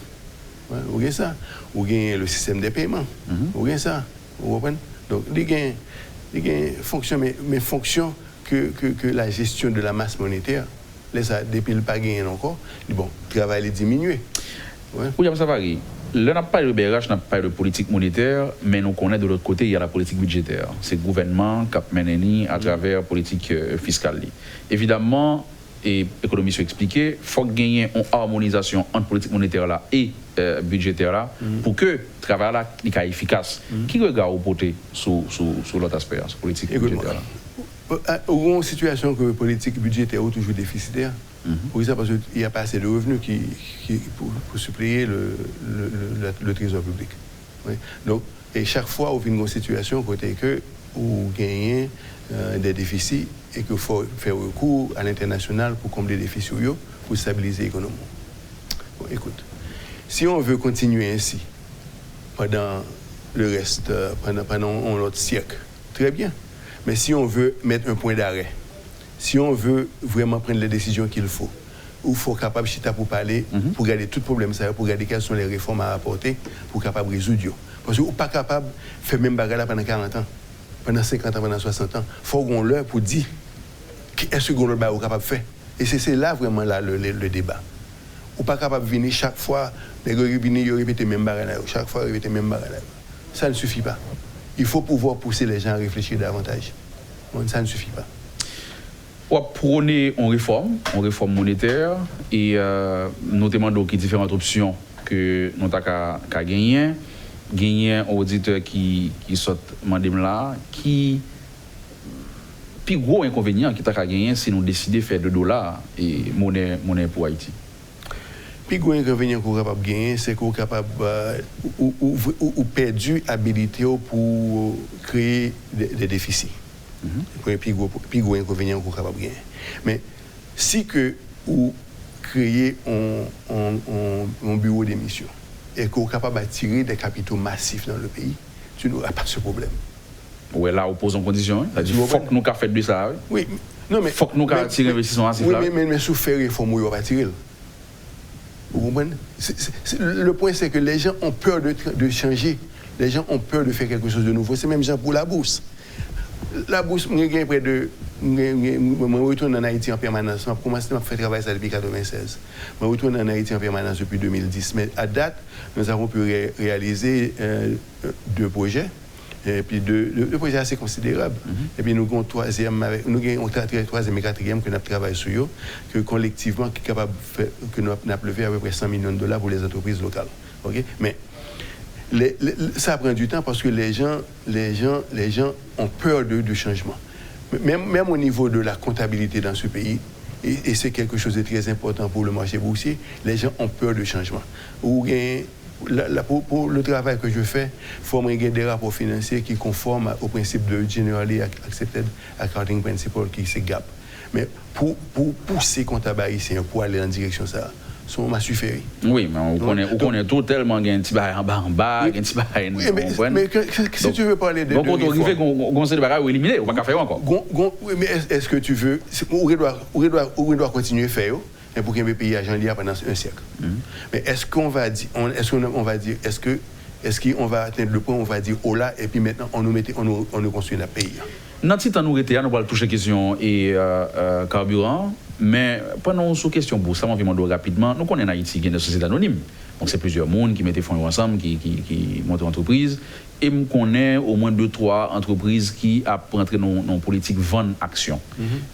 Ou bien ça. Ou bien le système des paiements. Ou bien ça. Vous comprenez? Donc, il y a fonction, mais fonction que la gestion de la masse monétaire, depuis le pas gagné encore, bon, le travail est diminué. William Savary, là, on n'a pas de BRH, on n'a pas de politique monétaire, mais nous connaissons de l'autre côté, il y a la politique budgétaire. C'est le gouvernement qui a mené à travers la politique fiscale. Évidemment, et l'économie s'est expliquée, il faut gagner une harmonisation entre politique monétaire là et budgétaire là pour que le travail là soit efficace. Qui regarde au côté sur l'autre aspect, sur politique budgétaire là? Ou une situation que la politique budgétaire est toujours déficitaire. Pour ça, parce qu'il n'y a pas assez de revenus pour suppléer le trésor public. Oui. Donc, et chaque fois, on vit une situation côté que vous gagnez des déficits et qu'il faut faire recours à l'international pour combler les déficits pour stabiliser l'économie. Bon, écoute, si on veut continuer ainsi pendant le reste, pendant un autre siècle, très bien. Mais si on veut mettre un point d'arrêt, si on veut vraiment prendre les décisions qu'il faut, il faut être capable de pour parler, pour regarder tout problème, pour regarder quelles sont les réformes à apporter, pour être capable de résoudre. Parce que vous n'êtes pas capable de faire même bagarre pendant 40 ans, pendant 50 ans, pendant 60 ans. Il faut qu'on l'heure pour dire est-ce qu'on est capable de faire. Et c'est là vraiment là, le débat. Vous n'êtes pas capable de venir chaque fois, répéter même bagarre, chaque fois répéter même bagarre. Ça ne suffit pas. Il faut pouvoir pousser les gens à réfléchir davantage. Bon, ça ne suffit pas. On prône une réforme monétaire et nous demandons qu'il y a différentes options que nous avons gagner. Gagner un auditeur qui sort là, qui plus gros inconvénient qui t'a gagné si nous décidons de faire $2 et monnaie pour Haïti. Puis gros inconvénient qu'on est capable de gagner, c'est qu'on est capable ou perdu habilité pour créer des déficits. Puis gros inconvénient qu'on est capable de gagner. Mais si que vous créez un bureau d'émission et qu'on est capable d'attirer des capitaux massifs dans le pays, tu n'auras pas ce problème. Oui, là, on pose en condition. Il faut que nous fassions de ça. Oui, non, mais. Il faut que nous attirons l'investissement massif. Oui, mais sous faire réforme, on va attirer. Vous comprenez? Le point, c'est que les gens ont peur de changer. Les gens ont peur de faire quelque chose de nouveau. C'est même genre pour la bourse. La bourse, je retourne en Haïti en permanence. Je commence à faire travail ça depuis 1996. Je retourne en Haïti en permanence depuis 2010. Mais à date, nous avons pu réaliser 2 projets. Et puis deux projets assez considérables. Et puis nous avons troisième et quatrième que nous travaillons sur eux, que collectivement qui est capable de faire, que nous avons levé à peu près $100 millions pour les entreprises locales. Okay? Mais Ça prend du temps parce que les gens ont peur du changement. Même au niveau de la comptabilité dans ce pays, et c'est quelque chose de très important pour le marché boursier, les gens ont peur du changement. Pour le travail que je fais, il faut avoir des rapports financiers qui conforment au principe de Generally Accepted Accounting Principle, qui c'est GAP. Mais pour pousser comptable haïtien pour aller en direction ça, ça m'a suffi. Oui, mais on connaît tout tellement un petit bail en bas, un petit bail. Mais si tu veux parler de. Donc, quand on arrive, on sait de bagages ou éliminer, on va pas faire encore. Oui, mais est-ce que tu veux. On doit continuer à faire pour qu'un pays agent lié pendant un siècle. Mais est-ce qu'on va dire. Est-ce qu'on va atteindre le point où on va dire oh là, et puis maintenant on nous construit notre pays? Dans le temps, nous allons toucher la question et carburant, mais pendant sous question bourse, ça m'a demandé rapidement. Nous connaissons en Haïti, il y a une société anonyme. Donc, c'est plusieurs mondes qui mettent fonds ensemble, qui montent une entreprise. Et nous connaissons au moins 2-3 entreprises qui ont rentré dans une politique vendre action.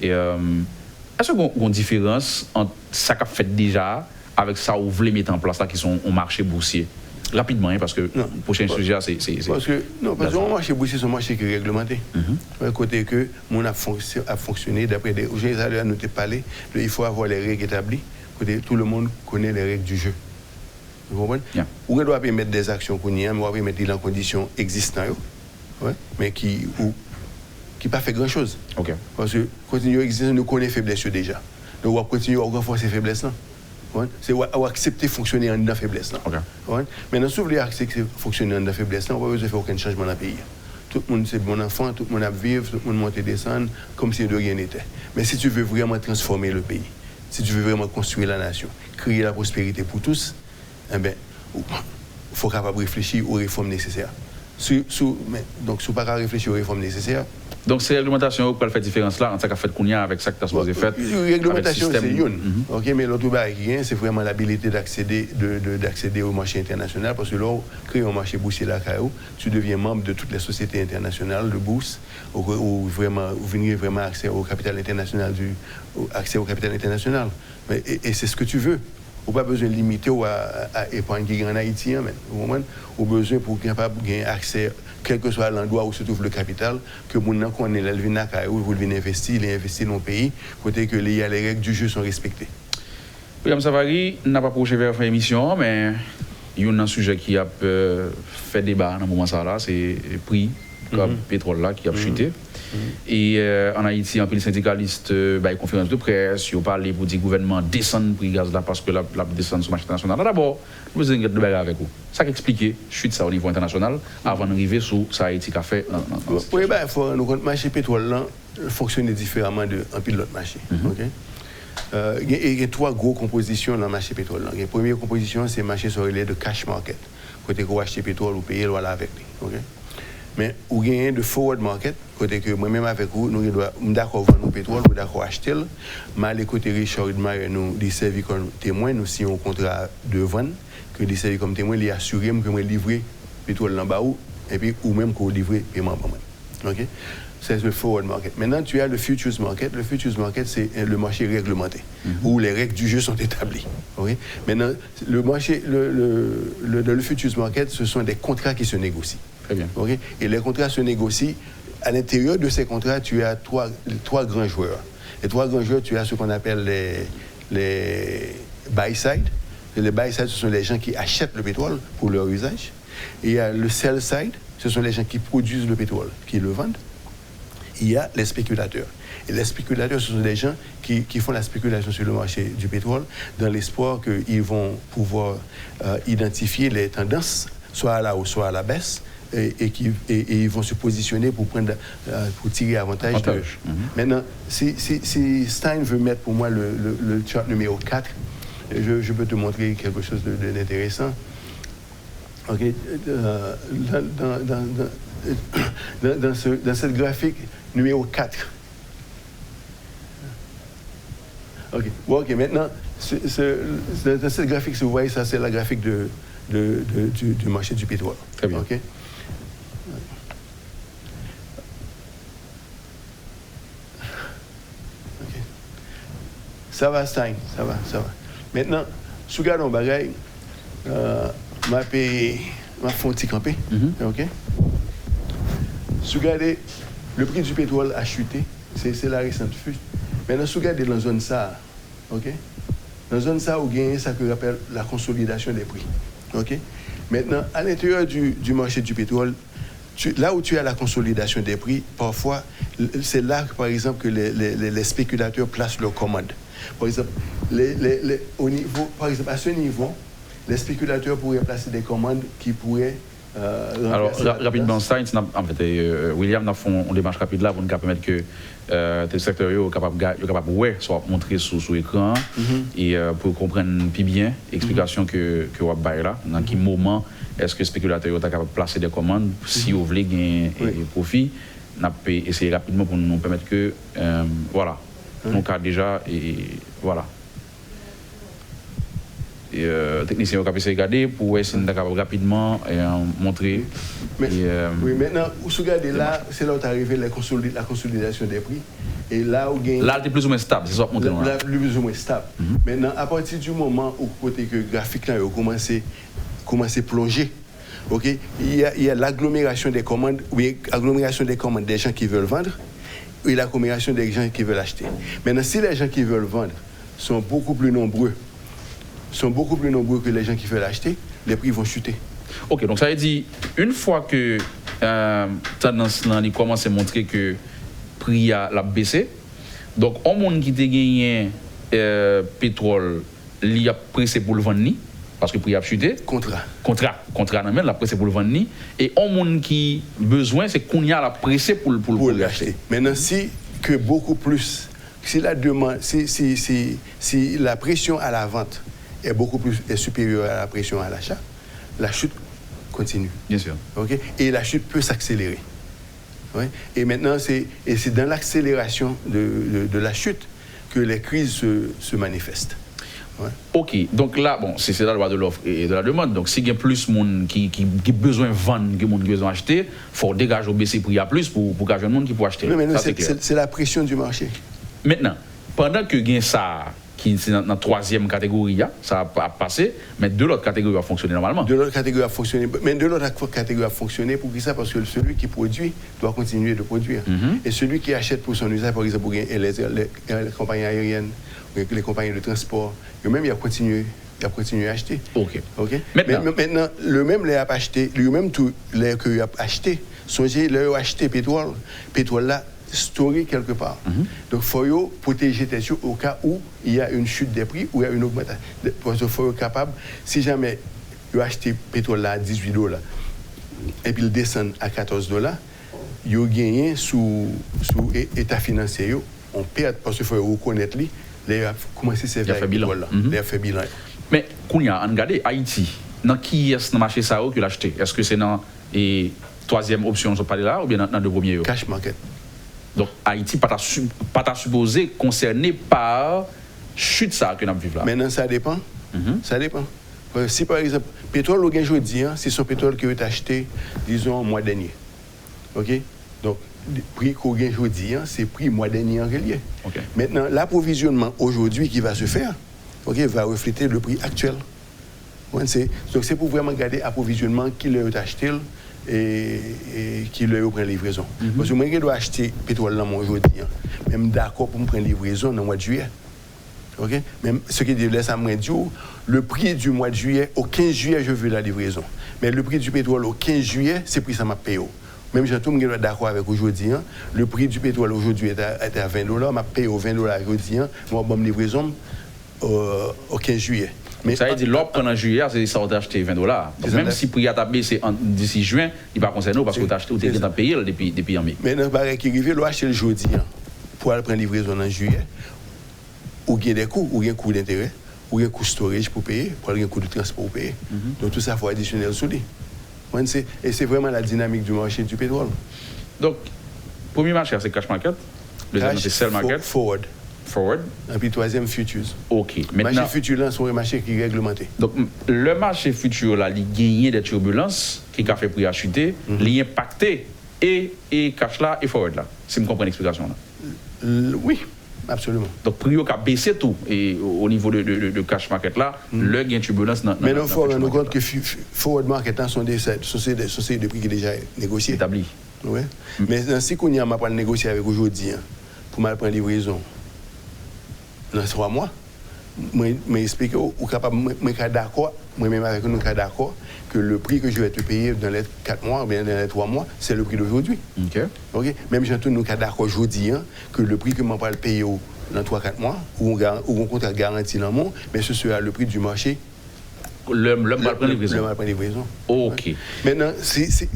Et est-ce qu'il y a une différence entre ça qu'a fait déjà avec ça où vous voulez mettre en place là, qui sont au marché boursier? Rapidement, hein, parce que le prochain sujet, c'est. Parce que le marché boursier, c'est un marché qui est réglementé. Côté que mon a fonctionné, d'après des. J'ai nous te parlé, il faut avoir les règles établies. Côté tout le monde connaît les règles du jeu. Vous comprenez? On doit mettre des actions qu'on y a, mais on doit mettre dans conditions existantes, mais qui pas fait grand chose. Parce que continuer à exister, nous connaissons les faiblesses déjà. Donc on va continuer à renforcer ces faiblesses-là. C'est accepter fonctionner en la faiblesse. Maintenant, si vous voulez accepter fonctionner en la faiblesse, on ne va pas besoin de faire aucun changement dans le pays. Tout le monde c'est bon enfant, tout le monde a vivre, tout le monde monte et descend comme si de rien n'était. Mais si tu veux vraiment transformer le pays, si tu veux vraiment construire la nation, créer la prospérité pour tous, eh bien, il faut capable réfléchir aux réformes nécessaires. Donc, si vous ne pas réfléchir aux réformes nécessaires. Donc, c'est réglementation qui fait différence là, entre ce qu'a fait Kounia avec ça que tu as supposé faire. Réglementation, c'est une. Mais l'autre barrière, c'est vraiment l'habilité d'accéder au marché international. Parce que là, créer un marché boursier là, tu deviens membre de toutes les sociétés internationales de bourse, où vraiment, vous venez vraiment accès au capital international. Et c'est ce que tu veux. On n'a pas besoin de limiter à épargner en Haïti, on a besoin pour capable gagner accès, quel que soit l'endroit où se trouve le capital, que mon qu'on est l'Elvina où vous venez investir, il investit dans le pays, côté que les règles du jeu sont respectées. William Savary n'a pas approché vers la émission, mais il y a un sujet qui a fait débat dans ce moment là, c'est le prix du pétrole là qui a chuté. Et en Haïti, un peu les syndicalistes, une conférence de presse, ils ont parlé pour dire que le gouvernement descend le prix du gaz là parce que la descend sur le marché international. D'abord, vous avez une débat avec vous. Ça explique chute ça au niveau international avant d'arriver sur ça Haïti qui a fait. Oui, il faut nous compte le marché pétrole là fonctionne différemment d'un pilote marché. Il y a 3 grosses compositions dans le marché pétrole. La première composition, c'est le marché sur relais de cash market. Côté qu'on achète pétrole ou payer voilà avec lui. Mais ou gagne de forward market, côté que moi-même avec vous, nous sommes d'accord vendre le pétrole, ou d'accord acheter. Mais les côtés Richard Udmar, nous servi comme témoin, nous signons un contrat de vente, que nous servi comme témoin, il assure que nous livrer pétrole en bas et puis ou même qu'on livrer paiement pour moi. OK? C'est le forward market. Maintenant, tu as le futures market. Le futures market, c'est le marché réglementé, où les règles du jeu sont établies. Okay? Maintenant, le marché, le futures market, ce sont des contrats qui se négocient. Très bien. Okay? Et les contrats se négocient. À l'intérieur de ces contrats, tu as trois grands joueurs. Les 3 grands joueurs, tu as ce qu'on appelle les buy-side. Les buy-side, ce sont les gens qui achètent le pétrole pour leur usage. Et il y a le sell-side, ce sont les gens qui produisent le pétrole, qui le vendent. Il y a les spéculateurs. Et les spéculateurs, ce sont des gens qui font la spéculation sur le marché du pétrole dans l'espoir qu'ils vont pouvoir identifier les tendances, soit à la hausse, soit à la baisse, et ils vont se positionner pour tirer avantage. Maintenant, si Stein veut mettre pour moi le chart numéro 4, je peux te montrer quelque chose d'intéressant. Okay. Dans cette graphique numéro 4. Ok, maintenant, dans cette graphique, si vous voyez, ça c'est la graphique du marché du pétrole. Très bien. Okay. Ça va, Stein, ça va. Maintenant, si vous regardez un bagage, On va faire un petit campé. OK? Si vous regardez, le prix du pétrole a chuté. C'est la récente fuite. Maintenant, si vous regardez dans la zone ça, OK? Dans la zone ça, vous gagnez ça que j'appelle la consolidation des prix. OK? Maintenant, à l'intérieur du marché du pétrole, là où tu as la consolidation des prix, parfois, c'est là, par exemple, que les spéculateurs placent leurs commandes. Par exemple, au niveau, par exemple, à ce niveau, les spéculateurs pourraient placer des commandes qui pourraient... alors, rapidement, ça, en fait, William, a fait une démarche rapide là pour nous permettre que le secteur est capable ouais, soit montrer sur l'écran et pour comprendre plus bien l'explication que vous avez là, dans quel moment est-ce que le spéculateur est capable de placer des commandes si vous voulez gagner profit. On peut essayer rapidement pour nous permettre que, voilà, nous avons déjà, et voilà. Et technicien va essayer de regarder pour essayer de rapidement montrer. Oui, maintenant, où se regarder là, c'est là où est arrivé la consolidation des prix. Et là où gagne. Là, c'est plus ou moins stable, c'est ça que montre. Là, plus ou moins stable. Maintenant, à partir du moment où côté que le graphique là a commencé à plonger, ok, il y a l'agglomération des commandes, oui, l'agglomération des commandes des gens qui veulent vendre et l'agglomération des gens qui veulent acheter. Maintenant, si les gens qui veulent vendre sont beaucoup plus nombreux que les gens qui veulent acheter, les prix vont chuter. Ok, donc ça veut dire, une fois que tendance là, il commence à montrer que le prix a baissé, donc on monde qui a gagné pétrole, il a pressé pour le vendre, parce que le prix a chuté. Contrat, non, la pressé pour le vendre, et on monde qui besoin, c'est qu'on y a la pressé pour l'acheter. Maintenant, si que beaucoup plus, si la demande, si la pression à la vente est supérieure à la pression à l'achat, la chute continue. Bien sûr. Okay? Et la chute peut s'accélérer. Ouais? Et maintenant, c'est dans l'accélération de la chute que les crises se manifestent. Ouais. Ok, donc là, bon, c'est la loi de l'offre et de la demande. Donc, s'il y a plus de monde qui a besoin de vendre que de monde qui a besoin d'acheter, il faut dégager au baisser prix à plus pour qu'il y ait de monde qui peut acheter. Mais maintenant, c'est la pression du marché. Maintenant, pendant que gain ça, qui est dans la troisième catégorie, ça a passé, mais de l'autre catégorie va fonctionner normalement. De l'autre catégorie va fonctionner, mais de l'autre catégorie va fonctionner pour qui ça? Parce que celui qui produit doit continuer de produire. Et celui qui achète pour son usage, par exemple, les compagnies aériennes, les compagnies de transport, eux-mêmes, ils ont continué à acheter. Ok. Maintenant, le même les a acheté, lui-même tout les que a acheté, songez, les a acheté pétrole là, storé quelque part. Donc, il faut protéger tes yeux au cas où il y a une chute des prix ou il y a une augmentation. Parce qu'il faut être capable, si jamais vous achetez pétrole là à $18 et puis il descend à $14, vous gagnez sous état financier, on perd parce qu'il faut reconnaître lui. Les a commencé à servir avec pétrole là. Les a fait bilan. Mais, quand on a regardé Haïti, dans qui est-ce dans le marché ça que l'acheter? Est-ce que c'est dans la troisième option, je parle là, ou bien dans le premier? Cash market. Donc, Haïti pas supposé concerné par chute ça que nous vivons là. Maintenant, ça dépend. Ça dépend. Si par exemple, pétrole au gain aujourd'hui, c'est son pétrole qui est acheté, disons, mois dernier. OK? Donc, le prix qu'on gagne aujourd'hui, c'est le prix mois dernier en relié. Okay. Maintenant, l'approvisionnement aujourd'hui qui va se faire, va refléter le prix actuel. Donc, c'est pour vraiment garder l'approvisionnement qui l'a acheté et qui leur prend livraison. Parce que moi, je dois acheter pétrole là aujourd'hui, même d'accord pour me prendre livraison dans le mois de juillet. Okay? Même ce qui dit, laisse à moi dire, le prix du mois de juillet, au 15 juillet, je veux la livraison. Mais le prix du pétrole au 15 juillet, c'est le prix que ça m'a payé. Même si je suis d'accord avec aujourd'hui, le prix du pétrole aujourd'hui est à $20, m'a payé au $20 aujourd'hui, moi, je livraison au 15 juillet. Mais ça veut dire l'offre pendant juillet, c'est ça, on t'a acheté $20. Donc même si le prix a baissé d'ici juin, il ne va pas concerner parce que tu as acheté ou tu as payé depuis en mai. Maintenant, il qui arrive, l'acheter le jeudi pour aller prendre livraison en juillet, ou il y a des coûts, ou il y a un coût d'intérêt, ou il y a un coût de storage pour payer, ou il y a un coût de transport pour payer. Donc tout ça, il faut additionner sur lui. Et c'est vraiment la dynamique du marché du pétrole. Donc, le premier marché, c'est cash market. Le deuxième, c'est sell market. Forward. Et puis troisième, futures. OK. Maintenant, le marché futur, là, c'est un marché qui est réglementé. Donc, le marché futur, là, il gagne des turbulences, qui a fait prix à chuter, il impacté et cash là et forward là. Si vous comprenez l'explication là. Oui. absolument. Donc, prix a baissé tout et au niveau de cash market là, le gain turbulence dans mais il faut rendre compte que forward market sont des sociétés de prix qui déjà négociés. Établi. Oui. Mais si on a pas négocier avec aujourd'hui pour mal prendre livraison dans 3 mois, moi expliquer ou capable moi d'accord, moi même avec nous d'accord que le prix que je vais te payer dans les 4 mois ou bien dans les 3 mois, c'est le prix d'aujourd'hui. OK. Même j'entends nous d'accord aujourd'hui que le prix que moi pas le payer dans 3-4 mois ou on contrat garanti dans mon, mais ce sera le prix du marché. Le mal prendre livraison. Le mal prendre livraison. OK. Maintenant si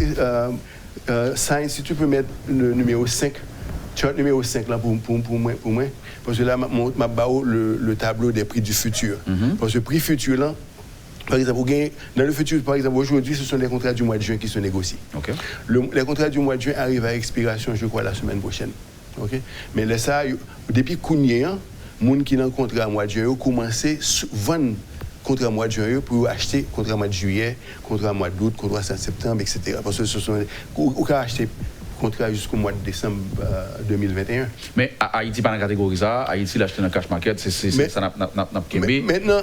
tu peux mettre le numéro 5, chart numéro 5 là pour moi, parce que là, je vais le tableau des prix du futur. Parce que le prix futur là, par exemple, dans le futur, par exemple, aujourd'hui, ce sont les contrats du mois de juin qui sont négociés. Okay. Les contrats du mois de juin arrivent à expiration, je crois, la semaine prochaine. Okay? Mais là, ça, depuis Kounye, les gens qui ont un contrat au mois de juin ont commencé à vendre contrat mois de juin pour acheter contrat mois de juillet, contrat mois d'août, contrat septembre, etc. Parce que ce sont ou acheter contrat jusqu'au mois de décembre 2021. Mais Haïti pas dans la catégorie ça, Haïti l'acheter dans le cash market, ça n'a maintenant,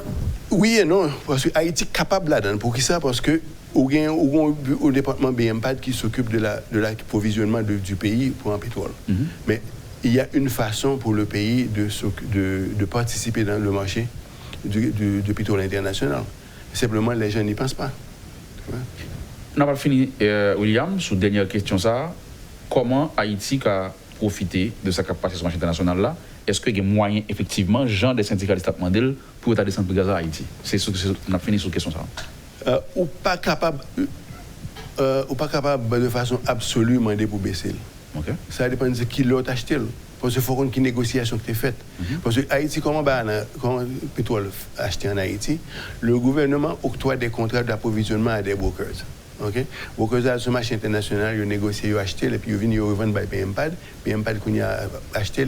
oui et non, parce que Haïti est capable là-dedans. Pour qui ça? Parce que au département BMPAD qui s'occupe de l'approvisionnement du pays pour un pétrole. Mais il y a une façon pour le pays de participer dans le marché du pétrole international. Simplement, les gens n'y pensent pas. Ouais. On n'a pas fini, William, sur la dernière question. Comment Haïti a profité de sa capacité sur le marché international là? Est-ce qu'il y a des moyens, effectivement, gens des syndicalistes à demander pour descendre le gaz à Haïti? On a fini sur la question. Ou pas capable de façon absolue demander pour baisser. Okay. Ça dépend de qui l'autre acheté. Parce qu'il faut une négociation qui est faite. Parce que Haïti, comment le pétrole acheté en Haïti, le gouvernement octroie des contrats d'approvisionnement à des brokers. Okay? Brokers à ce marché international, ils négocient, ils achètent, et puis ils viennent, ils revendent par PMPAD. PMPAD, quand ils ont acheté,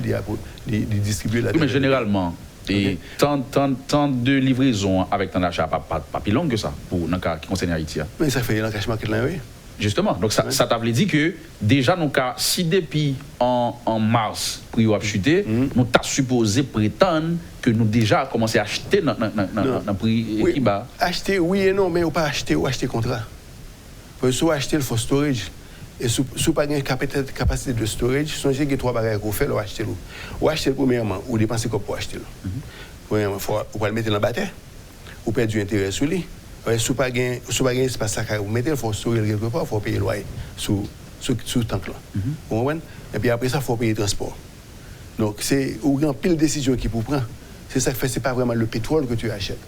ils distribuent la. Oui, mais généralement, et tant de livraisons avec tant d'achat, pas plus long que ça, pour le cas qui concerne Haïti. Mais ça fait un cash market là, oui. Justement, donc ça t'a dit que déjà, si depuis en mars, le prix a chuté, nous t'as supposé prétendre que nous déjà commencé à acheter dans le prix qui bas. Acheter, oui et non, mais on pas acheter ou acheter contrat. Parce que si on achète, il faut storage. Et si on n'a pas de capacité de storage, songez qu'il y a 3 bagages qu'on fait, on achète. Ou acheter premièrement, ou dépenser comme pour acheter. Premièrement, il faut le mettre dans la bataille, ou perdre du intérêt sur lui. Si vous n'avez pas d'espace à vous mettez, il faut stocker quelque part, il faut payer le loyer sous le tank là. Et puis après ça, il faut payer le transport. Donc, c'est une pile de décisions qu'il faut prendre. C'est ça que fait, ce n'est pas vraiment le pétrole que tu achètes,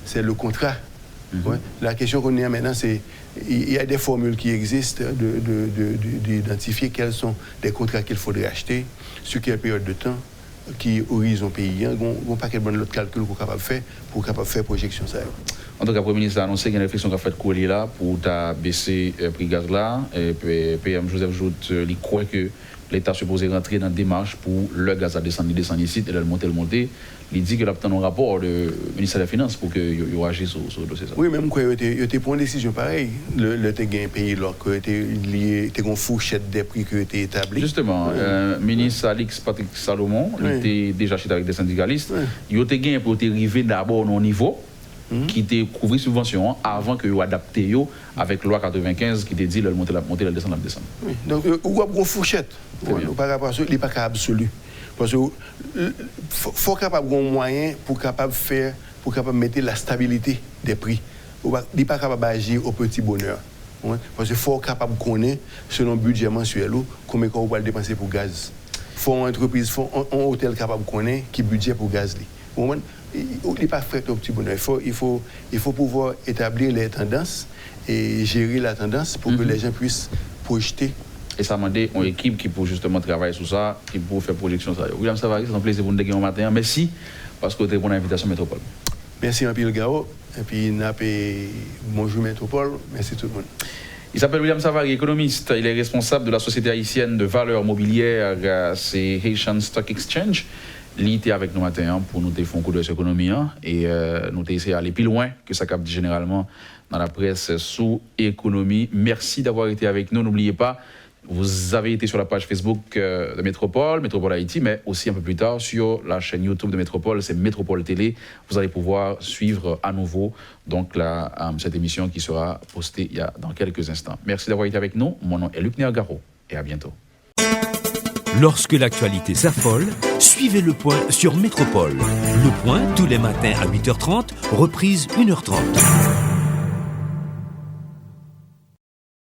c'est le contrat. Ouais. La question qu'on a maintenant, c'est il y a des formules qui existent d'identifier quels sont les contrats qu'il faudrait acheter, sur quelle période de temps, qui horizon pays. Il n'y a pas quel bon autre calcul qu'on est capable de faire pour faire projection. Ça. En tout cas, le Premier ministre a annoncé qu'il y a une réflexion qui a fait courir là pour baisser le prix du gaz là. Et puis, PM Joseph Jout, il croit que l'État est supposé rentrer dans la démarche pour le gaz à descendre ici et le monter. Il dit qu'il a obtenu un rapport du ministère des Finances pour qu'il agisse sur le dossier. Oui, même quand il était pour une décision pareille, le pays là, il était une fourchette des prix qui était établie. Justement, ministre Alix Patrick Salomon, il était déjà chez avec des syndicalistes. Il était gagné pour arriver d'abord au niveau qui était couvert subvention avant que vous adaptez avec loi 95 qui était dit le monter, le descendre. Oui. Donc, vous avez une fourchette. Par rapport à ça, il n'est pas absolu. Parce qu'il faut capable un moyen pour capable mettre la stabilité des prix. Il n'est pas capable d'agir au petit bonheur. Parce qu'il faut capable de connaître, selon le budget mensuel, combien on va dépenser pour gaz. Il faut une entreprise, un hôtel capable de connaître qui budget pour gaz. Il n'est pas fait au petit bonheur. Il faut pouvoir établir les tendances et gérer la tendance pour que les gens puissent projeter. Et ça m'a demandé une équipe qui peut justement travailler sur ça, qui peut faire projection. William Savary, c'est un plaisir pour nous de matin. Merci parce que vous avez répondu à l'invitation Métropole. Merci un peu le Gao. Et puis, bonjour Métropole. Merci tout le monde. Il s'appelle William Savary, économiste. Il est responsable de la société haïtienne de valeurs mobilières, c'est Haitian Stock Exchange. Il était avec nous matin pour nous faire un coup de l'économie et nous essayer d'aller plus loin que ça capte généralement dans la presse sous économie. Merci d'avoir été avec nous. N'oubliez pas, Vous avez été sur la page Facebook de Métropole, Métropole Haïti, mais aussi un peu plus tard sur la chaîne YouTube de Métropole, c'est Métropole Télé. Vous allez pouvoir suivre à nouveau donc cette émission qui sera postée dans quelques instants. Merci d'avoir été avec nous. Mon nom est Luc Néagaro et à bientôt. Lorsque l'actualité s'affole, suivez le point sur Métropole. Le point tous les matins à 8h30, reprise 1h30.